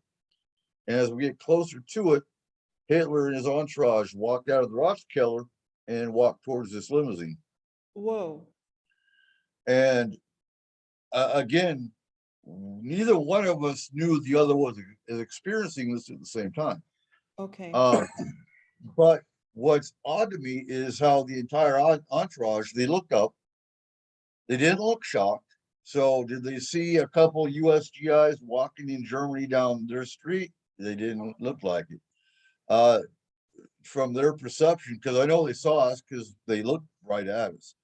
And as we get closer to it, Hitler and his entourage walked out of the Ross Keller and walked towards this limousine. Whoa. And again, neither one of us knew the other was experiencing this at the same time. Okay. But what's odd to me is how the entire entourage, they looked up. They didn't look shocked. So did they see a couple USGIs walking in Germany down their street? They didn't look like it. From their perception, because I know they saw us because they looked right at us.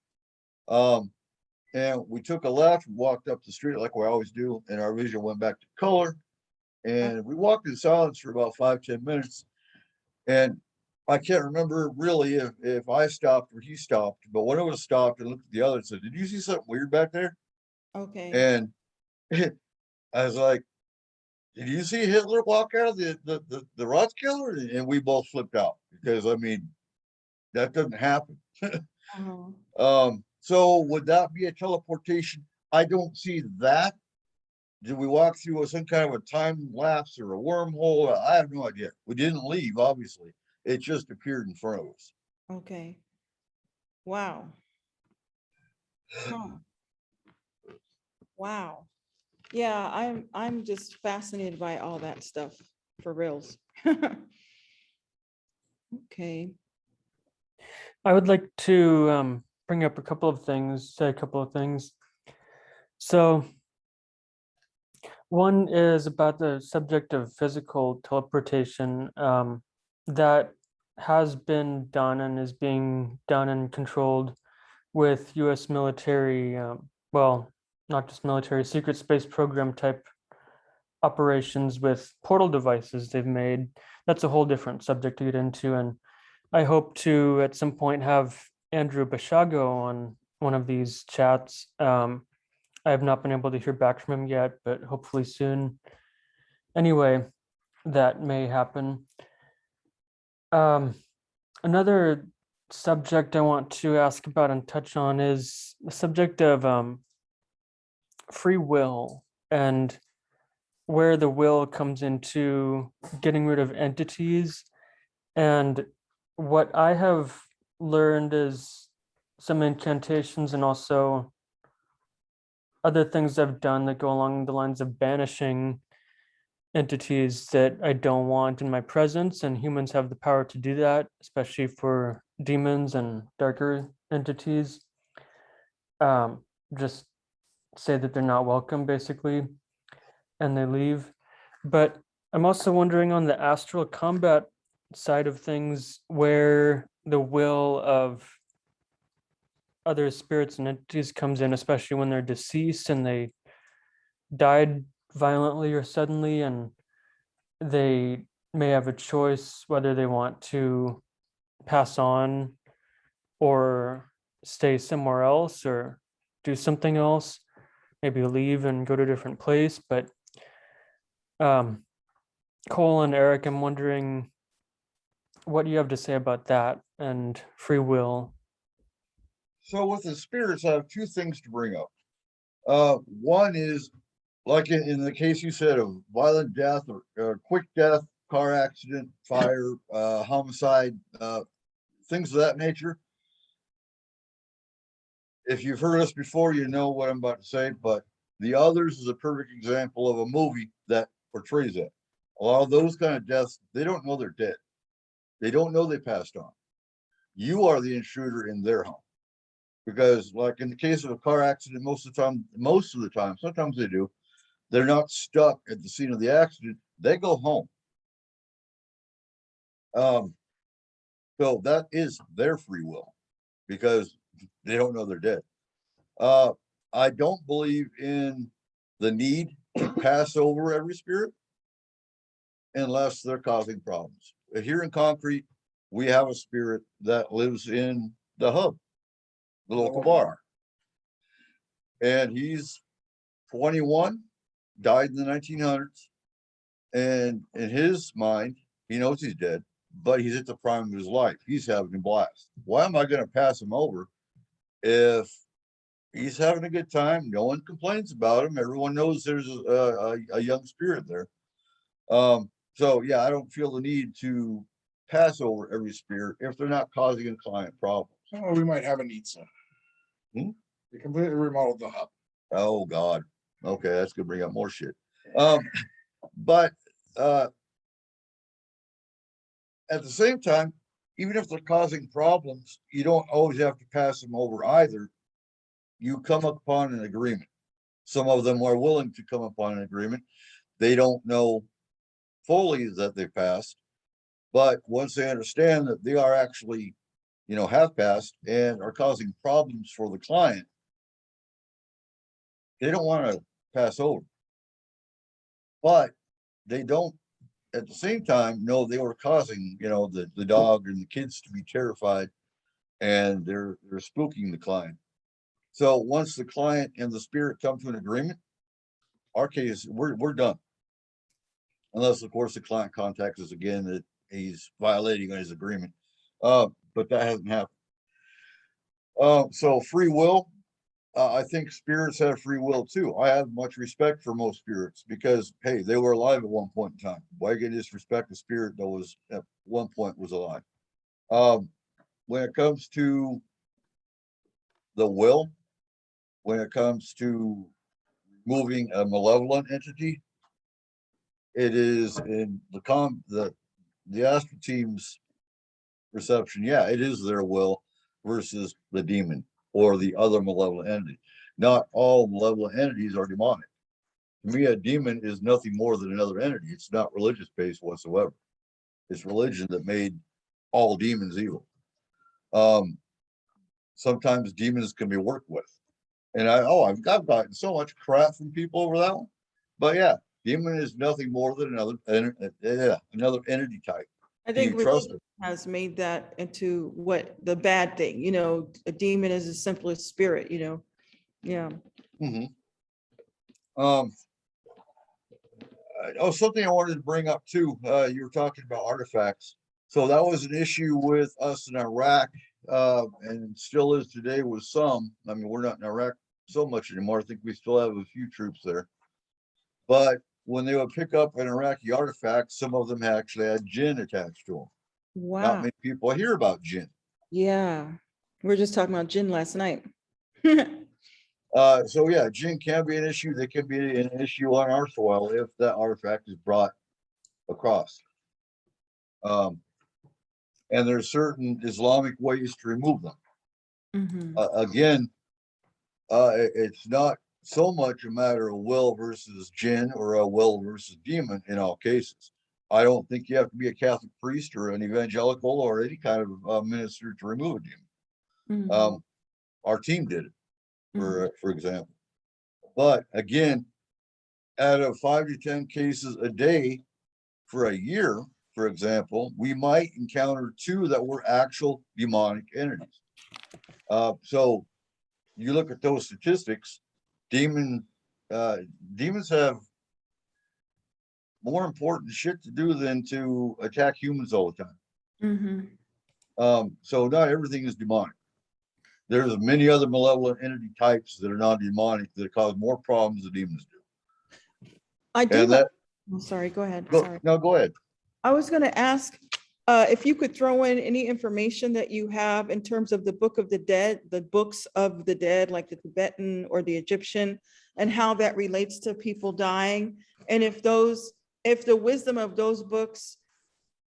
And we took a left, walked up the street like we always do, and our vision went back to color. And we walked in silence for about 5-10 minutes. And I can't remember really if I stopped or he stopped, but one of us stopped and looked at the other and said, "Did you see something weird back there?" Okay. And I was like, "Did you see Hitler walk out of the Ross Keller?" And we both flipped out because I mean, that doesn't happen. So would that be a teleportation? I don't see that. Did we walk through some kind of a time lapse or a wormhole? I have no idea. We didn't leave, obviously. It just appeared in front of us. Okay. Wow. Huh. Wow. Yeah, I'm just fascinated by all that stuff for reals. Okay. I would like to bring up a couple of things, say a couple of things. So one is about the subject of physical teleportation that has been done and is being done and controlled with US military, well, not just military, secret space program type operations with portal devices they've made. That's a whole different subject to get into. And I hope to at some point have Andrew Bashago on one of these chats. I have not been able to hear back from him yet, but hopefully soon. Anyway, that may happen. Another subject I want to ask about and touch on is the subject of free will and where the will comes into getting rid of entities. And what I have learned is some incantations and also other things I've done that go along the lines of banishing entities that I don't want in my presence, and humans have the power to do that, especially for demons and darker entities. Just say that they're not welcome, basically, and they leave. But I'm also wondering on the astral combat side of things, where the will of other spirits and entities comes in, especially when they're deceased and they died violently or suddenly, and they may have a choice whether they want to pass on or stay somewhere else or do something else, maybe leave and go to a different place. But Cole and Eric, I'm wondering what you have to say about that and free will. So with the spirits, I have two things to bring up. One is, like in the case you said of violent death or quick death, car accident, fire, homicide, things of that nature. If you've heard us before, you know what I'm about to say, but The Others is a perfect example of a movie that portrays that. A lot of those kind of deaths, they don't know they're dead. They don't know they passed on. You are the intruder in their home. Because like in the case of a car accident, most of the time, sometimes they do, they're not stuck at the scene of the accident. They go home. So that is their free will because they don't know they're dead. I don't believe in the need to pass over every spirit unless they're causing problems. Here in Concrete, we have a spirit that lives in the hub, the local bar. And he's 21, died in the 1900s. And in his mind, he knows he's dead, but he's at the prime of his life. He's having a blast. Why am I going to pass him over if he's having a good time? No one complains about him. Everyone knows there's a young spirit there. So yeah, I don't feel the need to pass over every spirit if they're not causing a client problems. Oh, we might have a need some. Hmm? We completely remodeled the hub. Oh God. Okay, that's gonna bring up more shit. But at the same time, even if they're causing problems, you don't always have to pass them over either. You come upon an agreement. Some of them are willing to come upon an agreement. They don't know fully that they passed, but once they understand that they are actually, have passed and are causing problems for the client, they don't want to pass over. But they don't at the same time know they were causing, the dog and the kids to be terrified, and they're spooking the client. So once the client and the spirit come to an agreement, our case, we're done. Unless, of course, the client contacts us again that he's violating his agreement. But that hasn't happened. So free will, I think spirits have free will too. I have much respect for most spirits because, hey, they were alive at one point in time. Why can you disrespect a spirit that was at one point was alive? When it comes to the will, when it comes to moving a malevolent entity, it is in the astral team's perception. Yeah, it is their will versus the demon or the other malevolent entity. Not all malevolent entities are demonic. To me, a demon is nothing more than another entity. It's not religious based whatsoever. It's religion that made all demons evil. Sometimes demons can be worked with. And I've gotten so much crap from people over that one. But yeah, demon is nothing more than another entity type. I Do you think trust religion has made that into what the bad thing, a demon is as simple as spirit, yeah. Something I wanted to bring up too. You were talking about artifacts. So that was an issue with us in Iraq, and still is today with some. I mean, we're not in Iraq so much anymore. I think we still have a few troops there. But when they would pick up an Iraqi artifact, some of them actually had jinn attached to them. Not Wow, many people hear about jinn. yeah, we were just talking about gin last night. So yeah, jinn can be an issue. They can be an issue on our soil if that artifact is brought across. And there's certain Islamic ways to remove them. Mhm. Again, it's not so much a matter of will versus jinn or a will versus demon in all cases. I don't think you have to be a Catholic priest or an evangelical or any kind of minister to remove a demon. Mhm, Our team did it, mhm. for example. But again, out of 5 to 10 cases a day for a year, for example, we might encounter 2 that were actual demonic entities. So you look at those statistics, demons have more important shit to do than to attack humans all the time. So not everything is demonic. There's many other malevolent entity types that are non-demonic that cause more problems than demons do. I do, And that, I'm sorry, go ahead, go, sorry. no, go ahead. I was gonna ask, if you could throw in any information that you have in terms of the Book of the Dead, the books of the dead, like the Tibetan or the Egyptian, and how that relates to people dying. And if the wisdom of those books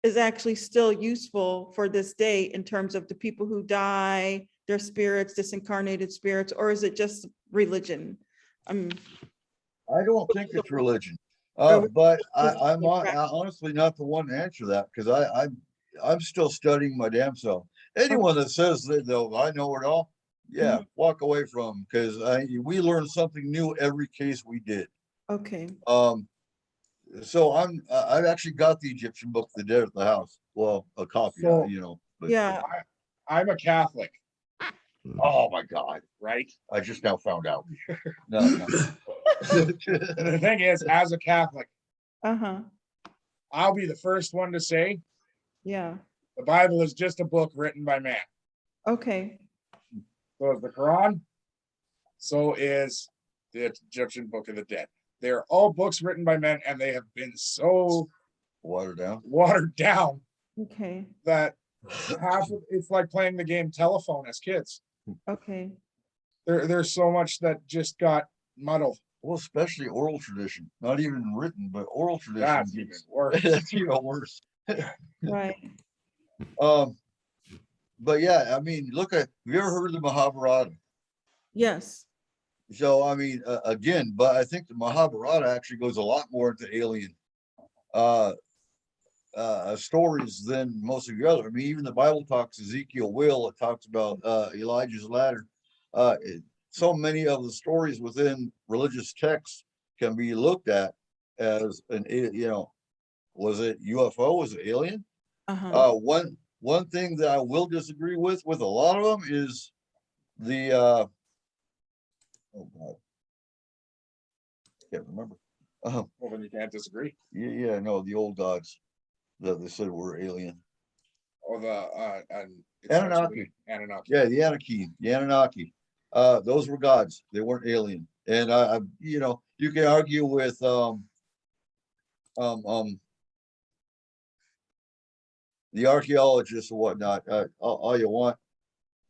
is actually still useful for this day in terms of the people who die, their spirits, disincarnated spirits, or is it just religion? I don't think it's religion. Or- But I'm honestly not the one to answer that because I'm still studying my damn self. Anyone that says that though I know it all, yeah, walk away from because we learn something new every case we did. Okay, So I've actually got the Egyptian Book of the Dead at the house. Well, a copy, So- but yeah, I'm a Catholic, oh my God, right? I just now found out. No. And the thing is, as a Catholic, uh-huh, I'll be the first one to say yeah, the Bible is just a book written by man. okay, So is the Quran. So is the Egyptian Book of the Dead. They're all books written by men, and they have been so Watered down. okay, that it's like playing the game telephone as kids. okay, There's so much that just got muddled. Well, especially oral tradition, not even written, but oral tradition. That's even worse. That's even worse. right. But yeah, I mean, have you ever heard of the Mahabharata? Yes, So, I mean, again, but I think the Mahabharata actually goes a lot more into alien stories than most of the other. I mean, even the Bible talks Ezekiel will, it talks about Elijah's ladder. So many of the stories within religious texts can be looked at as was it UFO? Was it alien? uh-huh, One thing that I will disagree with a lot of them is the oh God, can't remember. Well, then you can't disagree. Yeah, no, the old gods that they said were alien. Or Anunnaki. Anunnaki. Yeah, the Anunnaki. Those were gods. They weren't alien. And you can argue with the archaeologists and whatnot, all you want.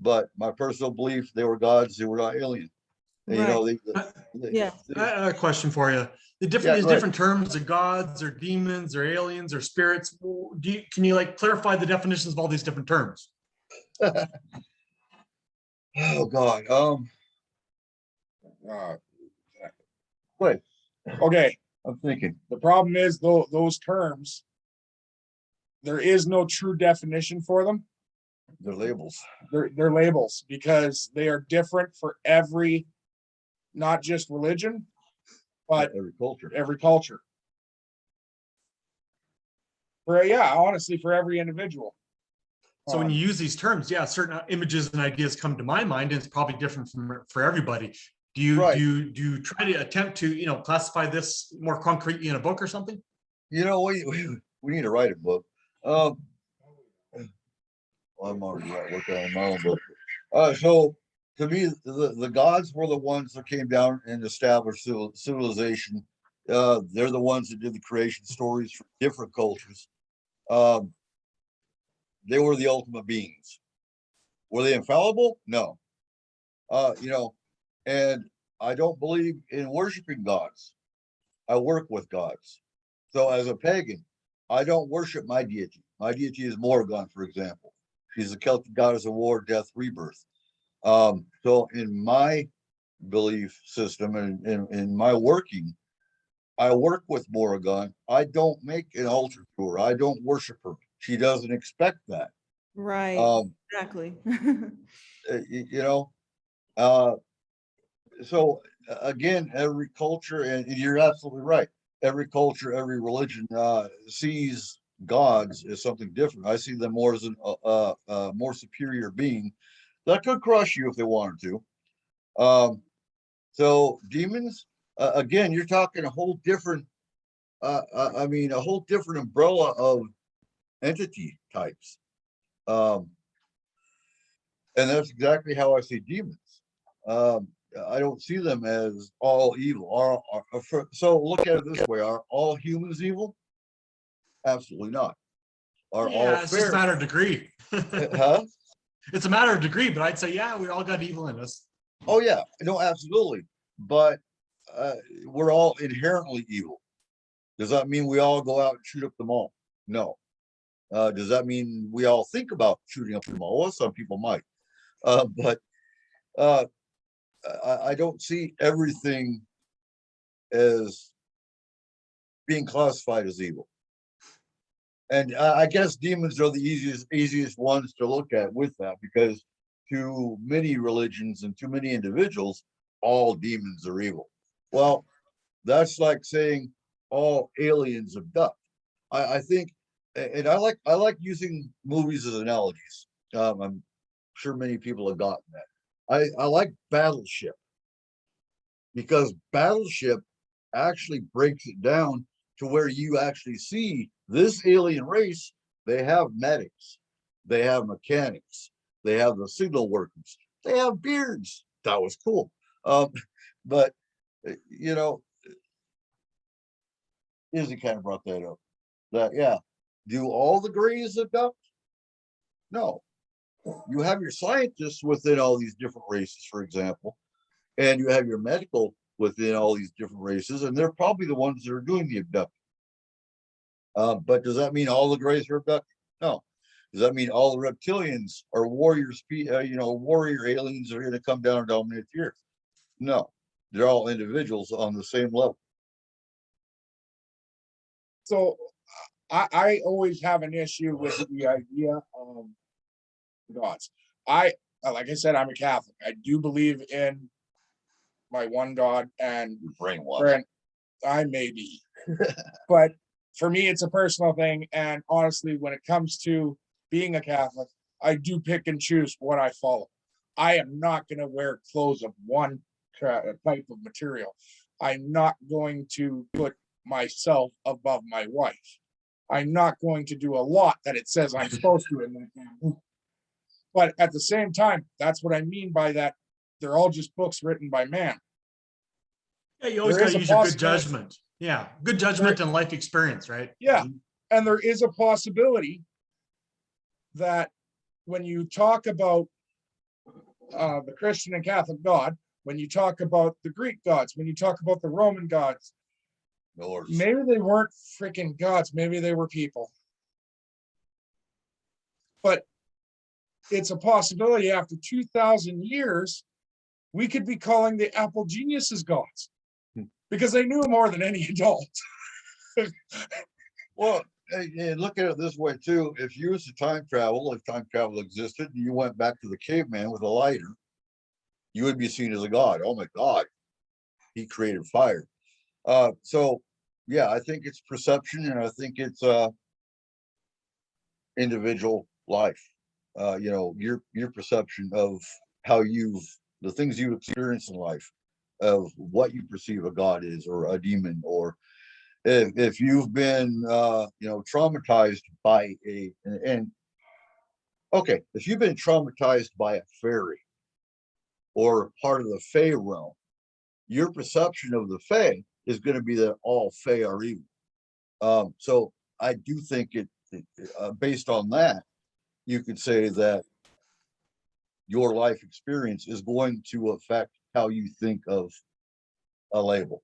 But my personal belief, they were gods. They were not alien. And, right, they- yeah. I have a question for you. There's go ahead. different terms of gods or demons or aliens or spirits. Can you like clarify the definitions of all these different terms? Oh God. Uh, Wait, okay, I'm thinking. the problem is though those terms, there is no true definition for them. They're labels. They're labels because they are different for every, not just religion, but Every culture. every culture. Honestly, for every individual. So when you use these terms, yeah, certain images and ideas come to my mind, and it's probably different for everybody. Do you Right. do you try to attempt to classify this more concretely in a book or something? We need to write a book. Well, I'm already working on my own book. So to me, the gods were the ones that came down and established civilization. They're the ones that did the creation stories for different cultures. They were the ultimate beings. Were they infallible? No. And I don't believe in worshiping gods. I work with gods. So as a pagan, I don't worship my deity. My deity is Morrigan, for example. She's the Celtic goddess of war, death, rebirth. So in my belief system and in my working, I work with Morrigan. I don't make an altar to her. I don't worship her. She doesn't expect that. Right, Um, exactly. you know, uh, so again, every culture, and you're absolutely right. Every culture, every religion sees gods as something different. I see them more as a more superior being that could crush you if they wanted to. So demons, again, you're talking a whole different, I mean, a whole different umbrella of entity types. And that's exactly how I see demons. Um, I don't see them as all evil. So look at it this way: are all humans evil? Absolutely not. Are all Yeah, it's just a fair? matter of degree. Huh? It's a matter of degree, but I'd say, yeah, we all got evil in us. Oh yeah, no, absolutely. But we're all inherently evil. Does that mean we all go out and shoot up the mall? No. Does that mean we all think about shooting up the mall? Well, some people might. But uh, I don't see everything as being classified as evil. And I guess demons are the easiest ones to look at with that, because to many religions and to many individuals, all demons are evil. Well, that's like saying all aliens abduct. I think, and I like using movies as analogies. I'm sure many people have gotten that. I like Battleship, because Battleship actually breaks it down to where you actually see this alien race. They have medics, they have mechanics, they have the signal workers, they have beards. That was cool. But you know, Izzy kind of brought that up. That yeah, do all the Greys abduct? No. You have your scientists within all these different races, for example, and you have your medical within all these different races, and they're probably the ones that are doing the abducting. But does that mean all the Greys are abducted? No. Does that mean all the reptilians are warriors? Warrior aliens are going to come down and dominate the earth? No. They're all individuals on the same level. So I always have an issue with the idea of gods. Like I said, I'm a Catholic. I do believe in my one God, and Brainwashed. I may be, but for me, it's a personal thing. And honestly, when it comes to being a Catholic, I do pick and choose what I follow. I am not going to wear clothes of one type of material. I'm not going to put myself above my wife. I'm not going to do a lot that it says I'm supposed to in that family. But at the same time, that's what I mean by that. They're all just books written by man. Yeah, you always got to use your good judgment. Yeah, good judgment and life experience, right? Yeah, and there is a possibility that when you talk about the Christian and Catholic God, when you talk about the Greek gods, when you talk about the Roman gods, maybe they weren't freaking gods, maybe they were people. But it's a possibility after 2,000 years, we could be calling the Apple geniuses gods, because they knew more than any adult. Well, and look at it this way too. If you used to time travel, if time travel existed, and you went back to the caveman with a lighter, you would be seen as a god. Oh my God, he created fire. So yeah, I think it's perception, and I think it's individual life. Your perception of how the things you experience in life, of what you perceive a god is, or a demon, or if you've been traumatized by if you've been traumatized by a fairy or part of the Fae realm, your perception of the Fae is going to be that all Fae are evil. So I do think based on that, you could say that your life experience is going to affect how you think of a label.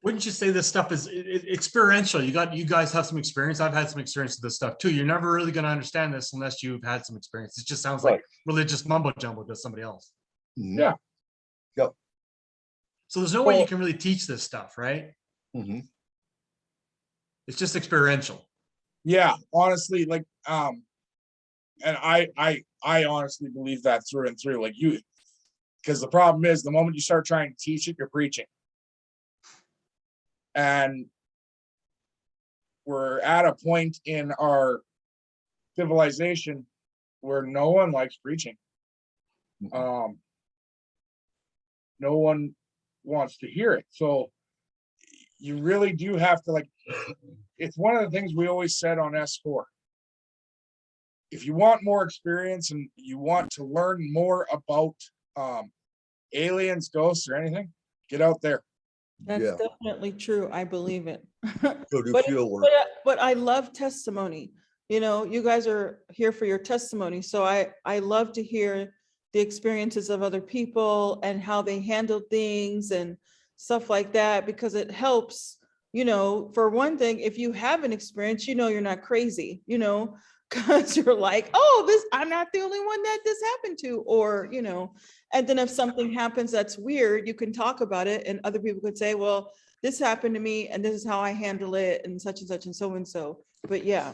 Wouldn't you say this stuff is experiential? You guys have some experience. I've had some experience with this stuff too. You're never really going to understand this unless you've had some experience. It just sounds like religious mumbo jumbo to somebody else. Yeah. So there's no way you Well- can really teach this stuff, right? Mhm. It's just experiential. Yeah, honestly, like, and I honestly believe that through and through, like you, because the problem is the moment you start trying to teach it, you're preaching. And we're at a point in our civilization where no one likes preaching. No one wants to hear it. So you really do have to, like, it's one of the things we always said on S4. If you want more experience and you want to learn more about aliens, ghosts, or anything, get out there. That's Yeah. definitely true. I believe it. Go do But, field work. but I love testimony. You know, you guys are here for your testimony. So I love to hear the experiences of other people and how they handled things and stuff like that, because it helps, you know, for one thing, if you have an experience, you know, you're not crazy, you know, because you're like, oh, this, I'm not the only one that this happened to, or, you know, and then if something happens that's weird, you can talk about it and other people could say, well, this happened to me and this is how I handle it and such and such and so and so. But yeah,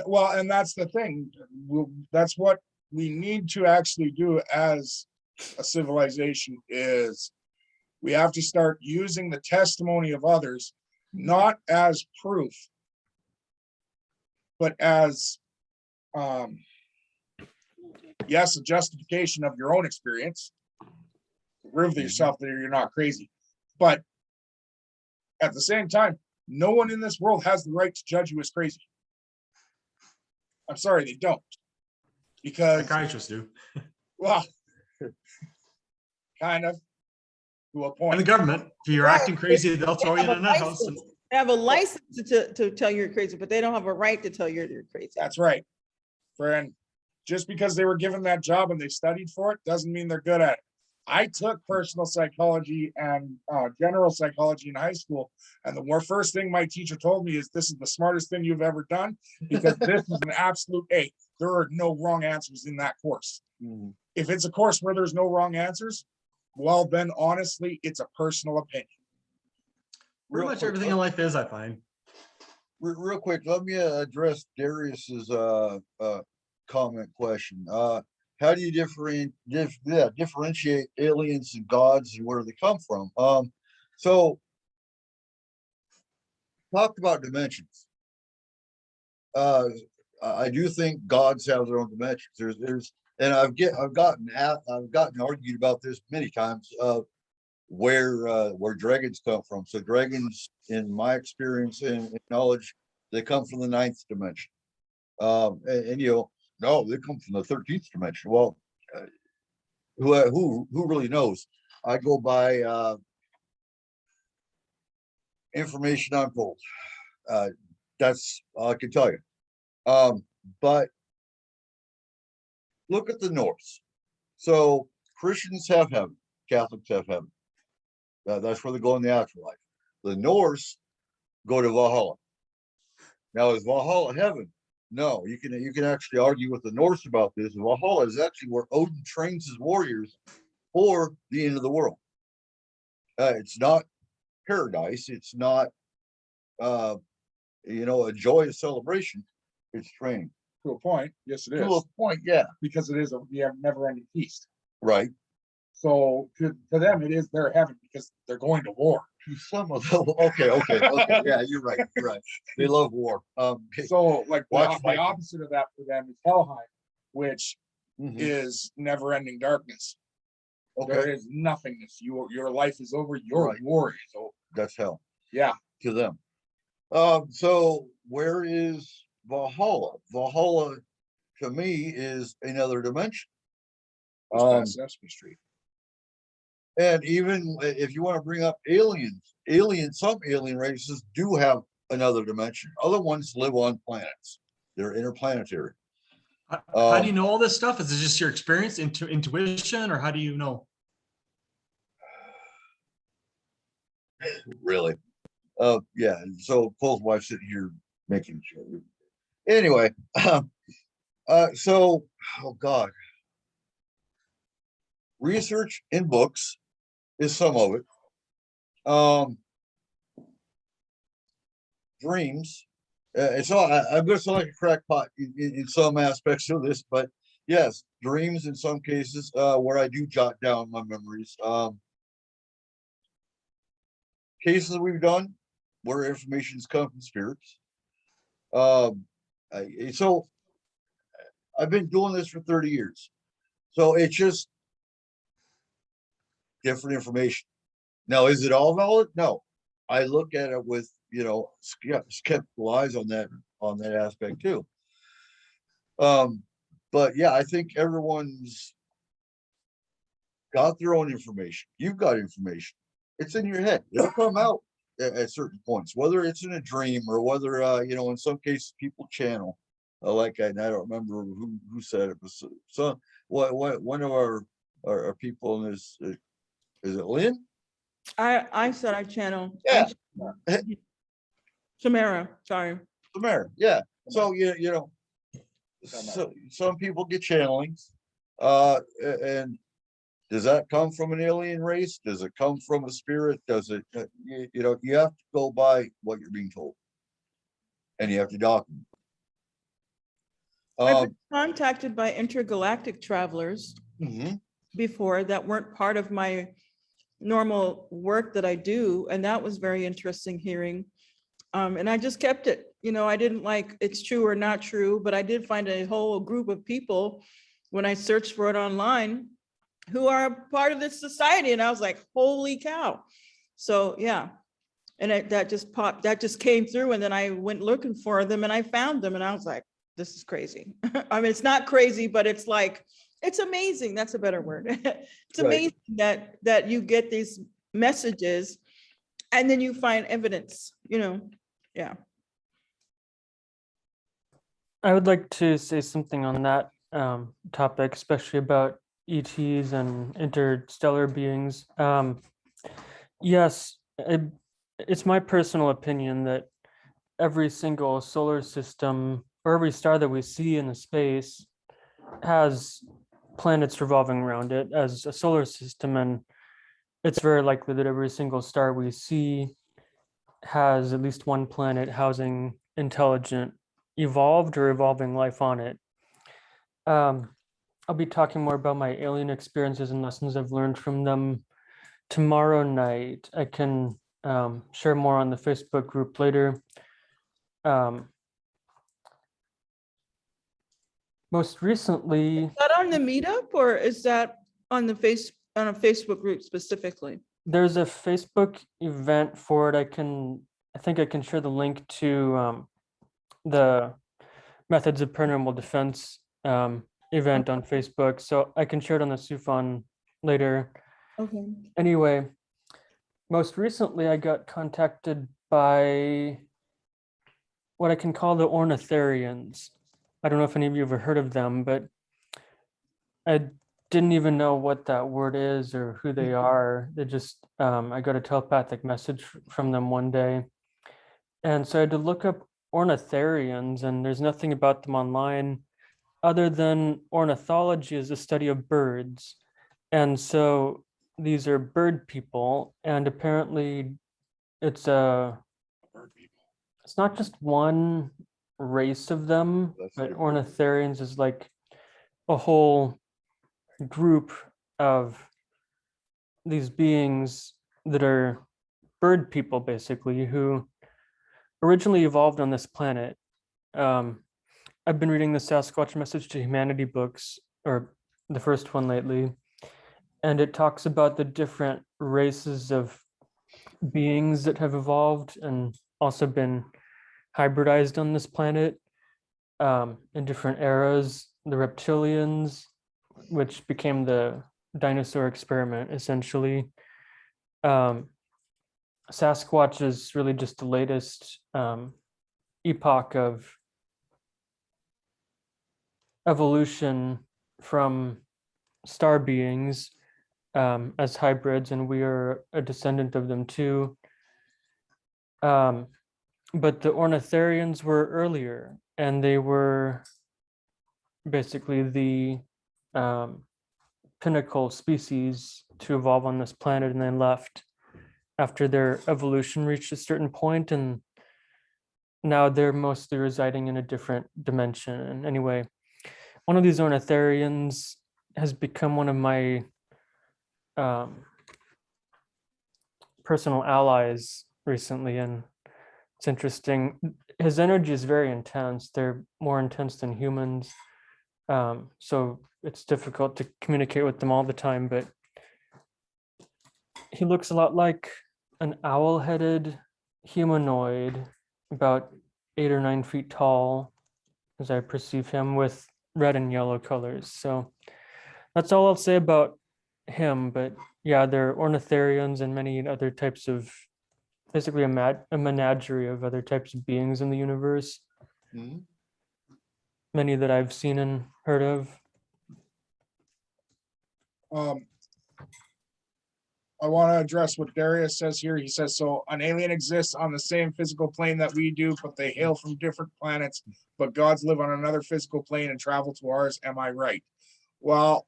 Well, and that's the thing. That's what we need to actually do as a civilization is we have to start using the testimony of others, not as proof, but as, yes, a justification of your own experience. Prove to yourself that you're not crazy. But at the same time, no one in this world has the right to judge you as crazy. I'm sorry, they don't. Because, Psychiatrists do. well, kind of, to a And the point. government, if you're Right. acting crazy, they'll throw you in a nut house. And they have a license to tell you're crazy, but they don't have a right to tell you're crazy. That's right. Friend, just because they were given that job and they studied for it, doesn't mean they're good at it. I took personal psychology and general psychology in high school. And the first thing my teacher told me is, this is the smartest thing you've ever done, because this is an absolute A. There are no wrong answers in that course. Mhm. If it's a course where there's no wrong answers, well, then honestly, it's a personal opinion. pretty Real much quick, everything in life is, I find. Real quick, let me address Darius's comment question. How do you differentiate aliens and gods and where they come from? So talked about dimensions. I do think gods have their own dimensions. And I've gotten argued about this many times of where dragons come from. So dragons, in my experience and knowledge, they come from the 9th dimension. And you know, no, they come from the 13th dimension. Well, who really knows? I go by information I'm told. That's all I can tell you. But look at the Norse. So Christians have heaven, Catholics have heaven. That's where they go in the afterlife. The Norse go to Valhalla. Now, is Valhalla heaven? No, you can actually argue with the Norse about this. Valhalla is actually where Odin trains his warriors for the end of the world. It's not paradise. It's not, a joyous celebration. It's training. To a point, yes, it To a is, point, yeah, because it is a never-ending feast. right. So to them, it is their heaven because they're going to war. Some of them, okay, yeah, you're right, you're right. They love war. So like Watch the Vikings. opposite of that for them is Helheim, which Mhm, is never-ending darkness. There okay, is nothingness. Your life is over. Your Right. war is over. that's hell Yeah, to them. So where is Valhalla? Valhalla to me is another dimension. just Um, past Sesame Street. And even if you want to bring up some alien races do have another dimension. Other ones live on planets. They're interplanetary. How do you know all this stuff? Is it just your experience, intuition, or how do you know? Really. Yeah. So Cole's wife sitting here making sure. Anyway, so oh God. research in books is some of it. Dreams. And so I'm going to sound like a crackpot in some aspects of this, but yes, dreams in some cases where I do jot down my memories. Cases we've done where information's come from spirits. So I've been doing this for 30 years. So it's just different information. Now, is it all valid? No. I look at it with, skeptical eyes on that aspect too. But yeah, I think everyone's got their own information. You've got information. It's in your head. It'll come out at certain points, whether it's in a dream or whether in some cases people channel. I don't remember who said it, but one of our people in this is it Lynn? I said I channel. Yeah. Samara, sorry. Samara, yeah. So so some people get channelings, and does that come from an alien race? Does it come from a spirit? Does it? You have to go by what you're being told, and you have to document. I've been contacted by intergalactic travelers before that weren't part of my normal work that I do, and that was very interesting hearing. And I just kept it. I didn't like it's true or not true, but I did find a whole group of people when I searched for it online who are part of this society, and I was like, holy cow. So yeah, and that just came through, and then I went looking for them and I found them, and I was like, this is crazy. I mean, it's not crazy, but it's like, it's amazing. That's a better word. It's amazing that you get these messages and then you find evidence, yeah. I would like to say something on that topic, especially about ETs and interstellar beings. Yes, it's my personal opinion that every single solar system or every star that we see in the space has planets revolving around it as a solar system, and it's very likely that every single star we see has at least one planet housing intelligent, evolved or evolving life on it. I'll be talking more about my alien experiences and lessons I've learned from them tomorrow night. I can share more on the Facebook group later. Most recently, Is that on the meetup, or is that on a Facebook group specifically? there's a Facebook event for it. I think I can share the link to the Methods of Paranormal Defense event on Facebook. So I can share it on the SUFON later. Okay. Anyway, most recently I got contacted by what I can call the Ornitharians. I don't know if any of you ever heard of them, but I didn't even know what that word is or who they are. They just, I got a telepathic message from them one day. And so I had to look up Ornitharians, and there's nothing about them online other than ornithology is the study of birds. And so these are bird people, and apparently it's not just one race of them, but Ornitharians is like a whole group of these beings that are bird people, basically, who originally evolved on this planet. I've been reading the Sasquatch Message to Humanity books, or the first one lately, and it talks about the different races of beings that have evolved and also been hybridized on this planet in different eras. The reptilians, which became the dinosaur experiment, essentially. Sasquatch is really just the latest epoch of evolution from star beings as hybrids, and we are a descendant of them too. But the Ornitharians were earlier, and they were basically the pinnacle species to evolve on this planet and then left after their evolution reached a certain point, and now they're mostly residing in a different dimension. And anyway, one of these Ornitharians has become one of my personal allies recently, and it's interesting. His energy is very intense. They're more intense than humans. So it's difficult to communicate with them all the time, but he looks a lot like an owl-headed humanoid, about 8 or 9 feet tall, as I perceive him, with red and yellow colors. So that's all I'll say about him. But yeah, there are Ornitharians and many other types of, basically a menagerie of other types of beings in the universe. Mhm. Many that I've seen and heard of. I want to address what Darius says here. He says, so an alien exists on the same physical plane that we do, but they hail from different planets, but gods live on another physical plane and travel to ours. Am I right? Well,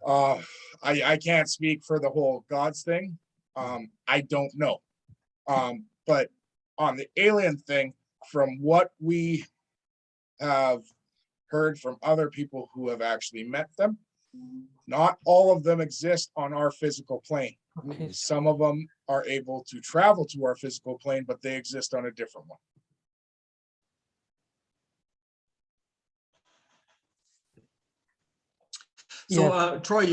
I can't speak for the whole gods thing. I don't know. But on the alien thing, from what we have heard from other people who have actually met them, not all of them exist on our physical plane. Okay. Some of them are able to travel to our physical plane, but they exist on a different one. So, Troy,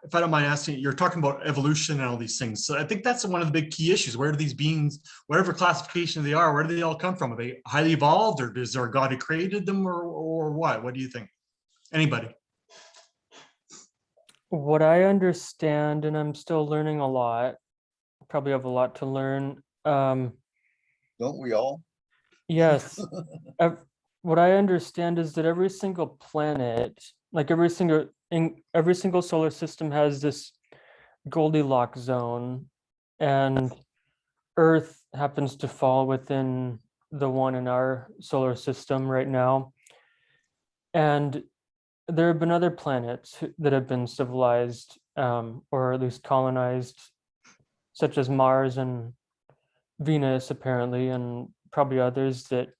if I don't mind asking, you're talking about evolution and all these things. So I think that's one of the big key issues. Where do these beings, whatever classification they are, where do they all come from? Are they highly evolved, or is there a God who created them, or what? What do you think? Anybody? What I understand, and I'm still learning a lot, probably have a lot to learn. Don't we all? Yes. What I understand is that every single planet, like every single solar system, has this Goldilocks zone, and Earth happens to fall within the one in our solar system right now. And there have been other planets that have been civilized, or at least colonized, such as Mars and Venus, apparently, and probably others that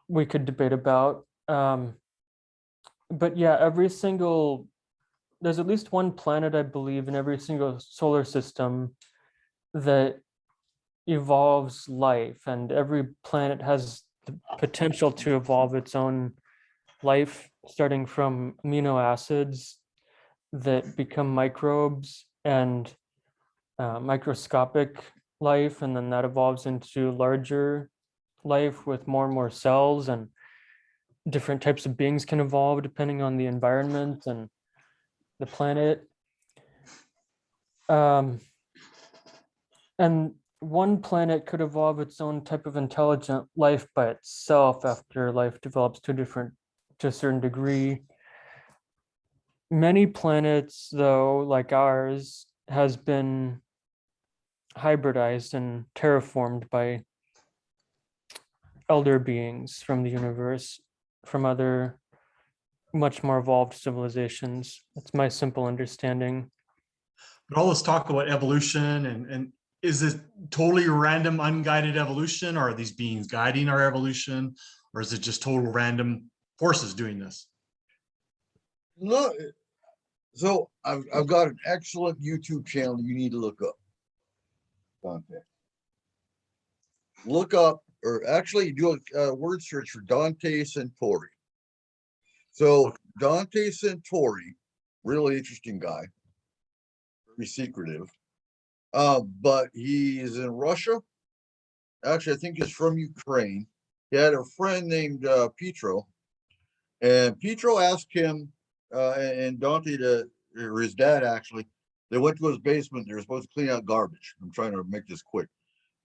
we could debate about. But yeah, there's at least one planet, I believe, in every single solar system that evolves life, and every planet has the potential to evolve its own life, starting from amino acids that become microbes and microscopic life, and then that evolves into larger life with more and more cells, and different types of beings can evolve depending on the environment and the planet. And one planet could evolve its own type of intelligent life by itself after life develops to a certain degree. Many planets, though, like ours, has been hybridized and terraformed by elder beings from the universe, from other much more evolved civilizations. That's my simple understanding. But all this talk about evolution and is this totally random, unguided evolution, or are these beings guiding our evolution, or is it just total random forces doing this? Look, so I've got an excellent YouTube channel you need to look up. Dante. Look up, or actually do a word search for Dante Centauri. So Dante Centauri, really interesting guy, very secretive. But he is in Russia. Actually, I think he's from Ukraine. He had a friend named Pietro, and Pietro asked him and Dante or his dad actually. They went to his basement. They were supposed to clean out garbage. I'm trying to make this quick.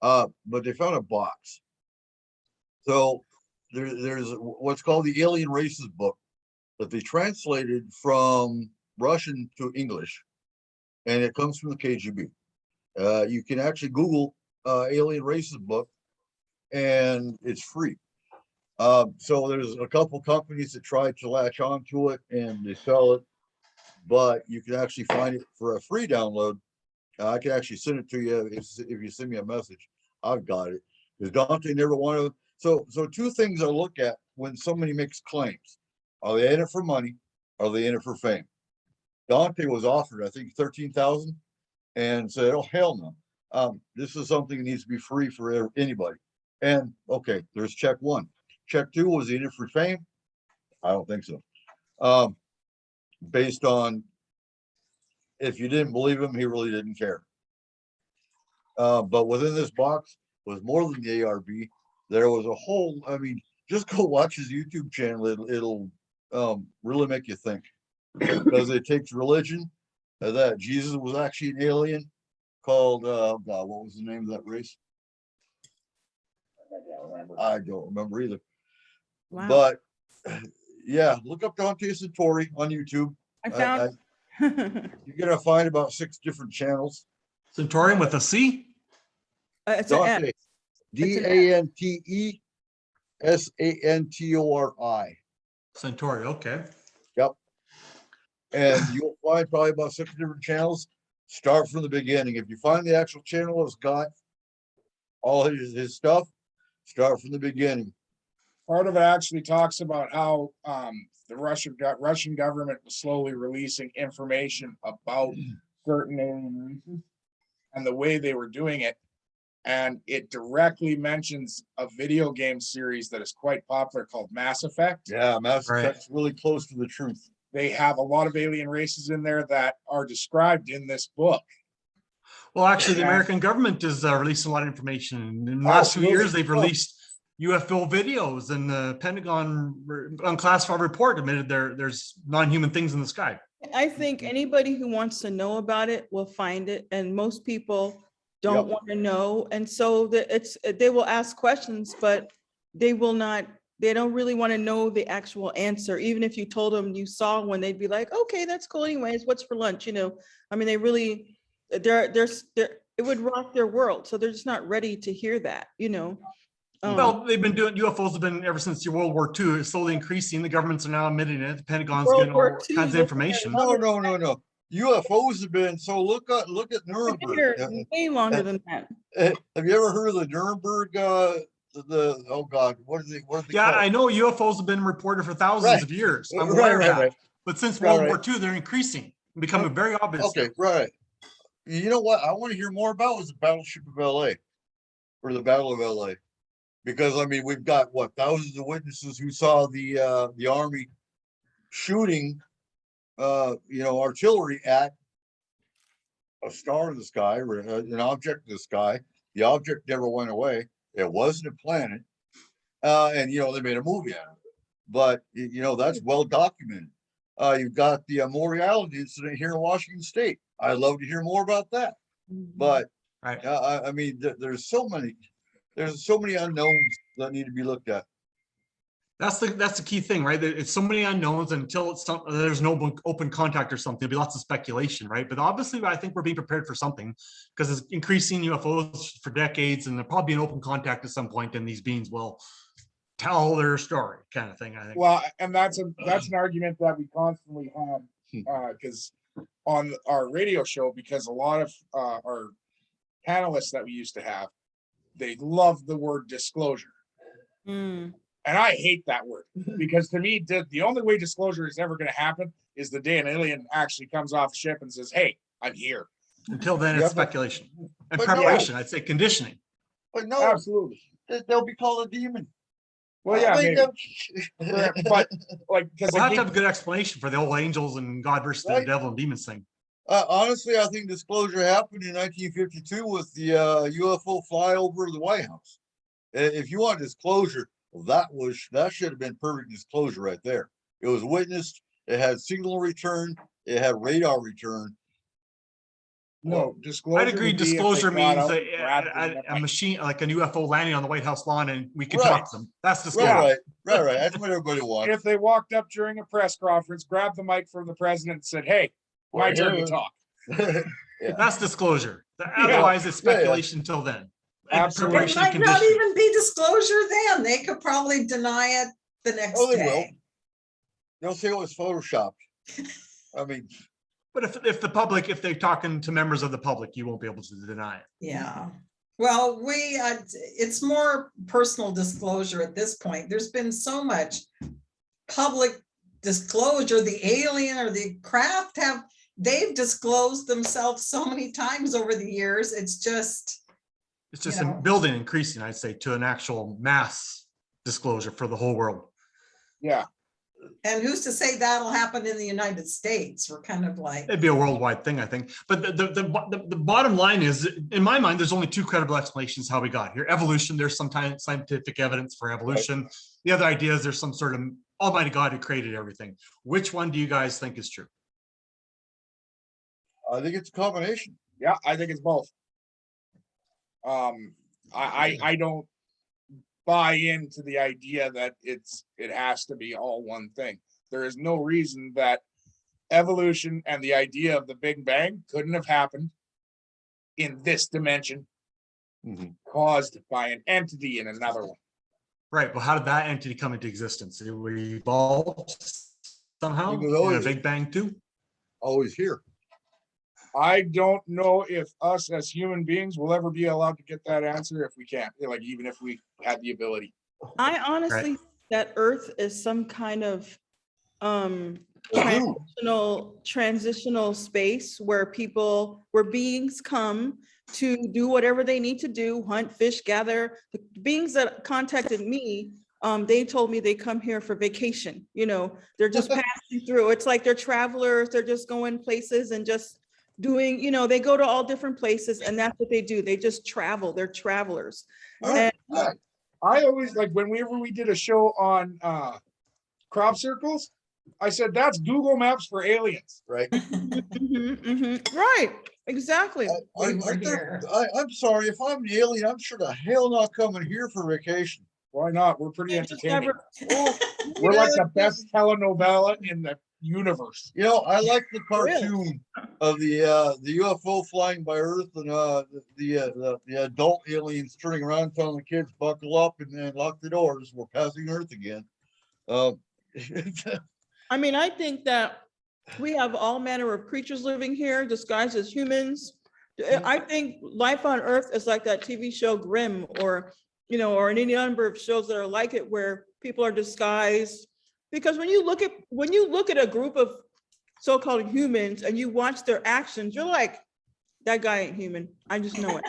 But they found a box. So there's what's called the Alien Races book that they translated from Russian to English, and it comes from the KGB. You can actually Google Alien Races book, and it's free. So there's a couple companies that tried to latch onto it, and they sell it. but you can actually find it for a free download. I can actually send it to you if you send me a message. I've got it. Because Dante never wanted. So two things I look at when somebody makes claims: are they in it for money? Are they in it for fame? Dante was offered, I think, 13,000, and said, "Oh hell no! This is something that needs to be free for anybody." And okay, there's check one. Check two, was he in it for fame? I don't think so. Based on, if you didn't believe him, he really didn't care. But within this box was more than the ARB. There was a whole, I mean, just go watch his YouTube channel. It'll really make you think, because it takes religion that Jesus was actually an alien called, God, what was the name of that race? I don't remember either. Wow. But yeah, look up Dante Satori on YouTube. I found. You're gonna find about 6 different channels. Centaurian with a C? It's an Dante, F. DANTE SANTORI. Centauri, okay. Yep. And you'll find probably about 6 different channels. Start from the beginning. If you find the actual channel that's got all his stuff, start from the beginning. Part of it actually talks about how the Russian government was slowly releasing information about certain alien races and the way they were doing it. And it directly mentions a video game series that is quite popular called Mass Effect. Yeah, Mass Right. Effect's really close to the truth. They have a lot of alien races in there that are described in this book. Well, actually, the Yeah. American government is releasing a lot of information. In the last few years, they've Absolutely. released UFO videos, and the Pentagon unclassified report admitted there's non-human things in the sky. I think anybody who wants to know about it will find it, and most people don't Yep. want to know. And so they will ask questions, but they don't really want to know the actual answer. Even if you told them you saw one, they'd be like, okay, that's cool anyways, what's for lunch? I mean, they really, it would rock their world. So they're just not ready to hear that. Well, they've been doing, UFOs have been ever since World War II, it's slowly increasing. The governments are now admitting it. The Pentagon's World getting all War II, kinds of look at information. No. UFOs have been, so look at Nuremberg. way longer than that. Have you ever heard of the Nuremberg, oh God, what is it? Yeah, I know UFOs have been reported for thousands Right. of years. I'm Right, aware of right, that. right. But since Right, World right. War II, they're increasing, becoming very obvious. Okay, right. You know what I want to hear more about was the Battleship of LA, or the Battle of LA. Because I mean, we've got what, thousands of witnesses who saw the Army shooting artillery at a star in the sky, or an object in the sky. The object never went away. It wasn't a planet. And they made a movie out of it. But that's well documented. You've got the Moriality incident here in Washington State. I'd love to hear more about that. But Right. I mean, there's so many unknowns that need to be looked at. That's the key thing, right? It's so many unknowns until there's no open contact or something. There'll be lots of speculation, right? But obviously, I think we're being prepared for something, because it's increasing UFOs for decades, and there'll probably be an open contact at some point, and these beings will tell their story, kind of thing. I think. Well, and that's an argument that we constantly have because on our radio show, because a lot of our panelists that we used to have, they love the word disclosure. Mm. And I hate that word, because to me, the only way disclosure is ever going to happen is the day an alien actually comes off the ship and says, hey, I'm here. Until then, Yeah, it's but- speculation and but no. preparation. I'd say conditioning. But no, Absolutely. they'll be called a demon. Well, yeah, I mean, maybe. But like, because We'll have to have a good explanation for the whole angels and God versus the Right. devil and demons thing. Honestly, I think disclosure happened in 1952 with the UFO flyover the White House. If you want disclosure, well, that should have been perfect disclosure right there. It was witnessed. It had signal return. It had radar return. no disclosure. I'd agree. would be if they Disclosure got means out and grabbed them and a machine, like a UFO landing on the White House lawn, and we can Right. talk to them. That's disclosure. Right. That's what everybody wants. if they walked up during a press conference, grabbed the mic from the president and said, hey, my Well, turn yeah. to talk. That's disclosure. Otherwise, it's Yeah, yeah. speculation until then. And Absolutely. It preparation might and not conditioning. even be disclosure then. They could probably deny it the next Oh, they will. day. They'll say it was photoshopped. I mean, But if the public, if they're talking to members of the public, you won't be able to deny it. Yeah. Well, it's more personal disclosure at this point. There's been so much public disclosure. The alien or the craft they've disclosed themselves so many times over the years. It's just building, increasing, I'd say, to an actual mass disclosure for the whole world. Yeah, and who's to say that'll happen in the United States? We're kind of like, It'd be a worldwide thing, I think. But the bottom line is, in my mind, there's only two credible explanations how we got here. Evolution, there's sometimes scientific evidence for evolution. Right. The other idea is there's some sort of almighty God who created everything. Which one do you guys think is true? I think it's a combination. Yeah, I think it's both. I don't buy into the idea that it has to be all one thing. There is no reason that evolution and the idea of the Big Bang couldn't have happened in this dimension, caused by an entity in another one. Right, but how did that entity come into existence? It evolved somehow in a Big Bang too? Always here. I don't know if us as human beings will ever be allowed to get that answer if we can't, like even if we had the ability. I honestly think that Earth is some kind of transitional space where beings come to do whatever they need to do, hunt, fish, gather. The beings that contacted me, they told me they come here for vacation. They're just passing through. It's like they're travelers. They're just going places and just doing, they go to all different places, and that's what they do. They just travel. They're travelers. And I always, like, whenever we did a show on crop circles, I said that's Google Maps for aliens. Right. Right. Exactly. I'm sorry, if I'm the alien, I'm sure the hell not coming here for vacation. Why not? We're pretty entertaining. We're like the best telenovela in the universe. I like the cartoon of the UFO flying by Earth and the adult aliens turning around telling the kids buckle up and then lock the doors. We're passing Earth again. I mean, I think that we have all manner of creatures living here disguised as humans. I think life on Earth is like that TV show Grimm, or any number of shows that are like it, where people are disguised. Because when you look at a group of so-called humans and you watch their actions, you're like, that guy ain't human. I just know it.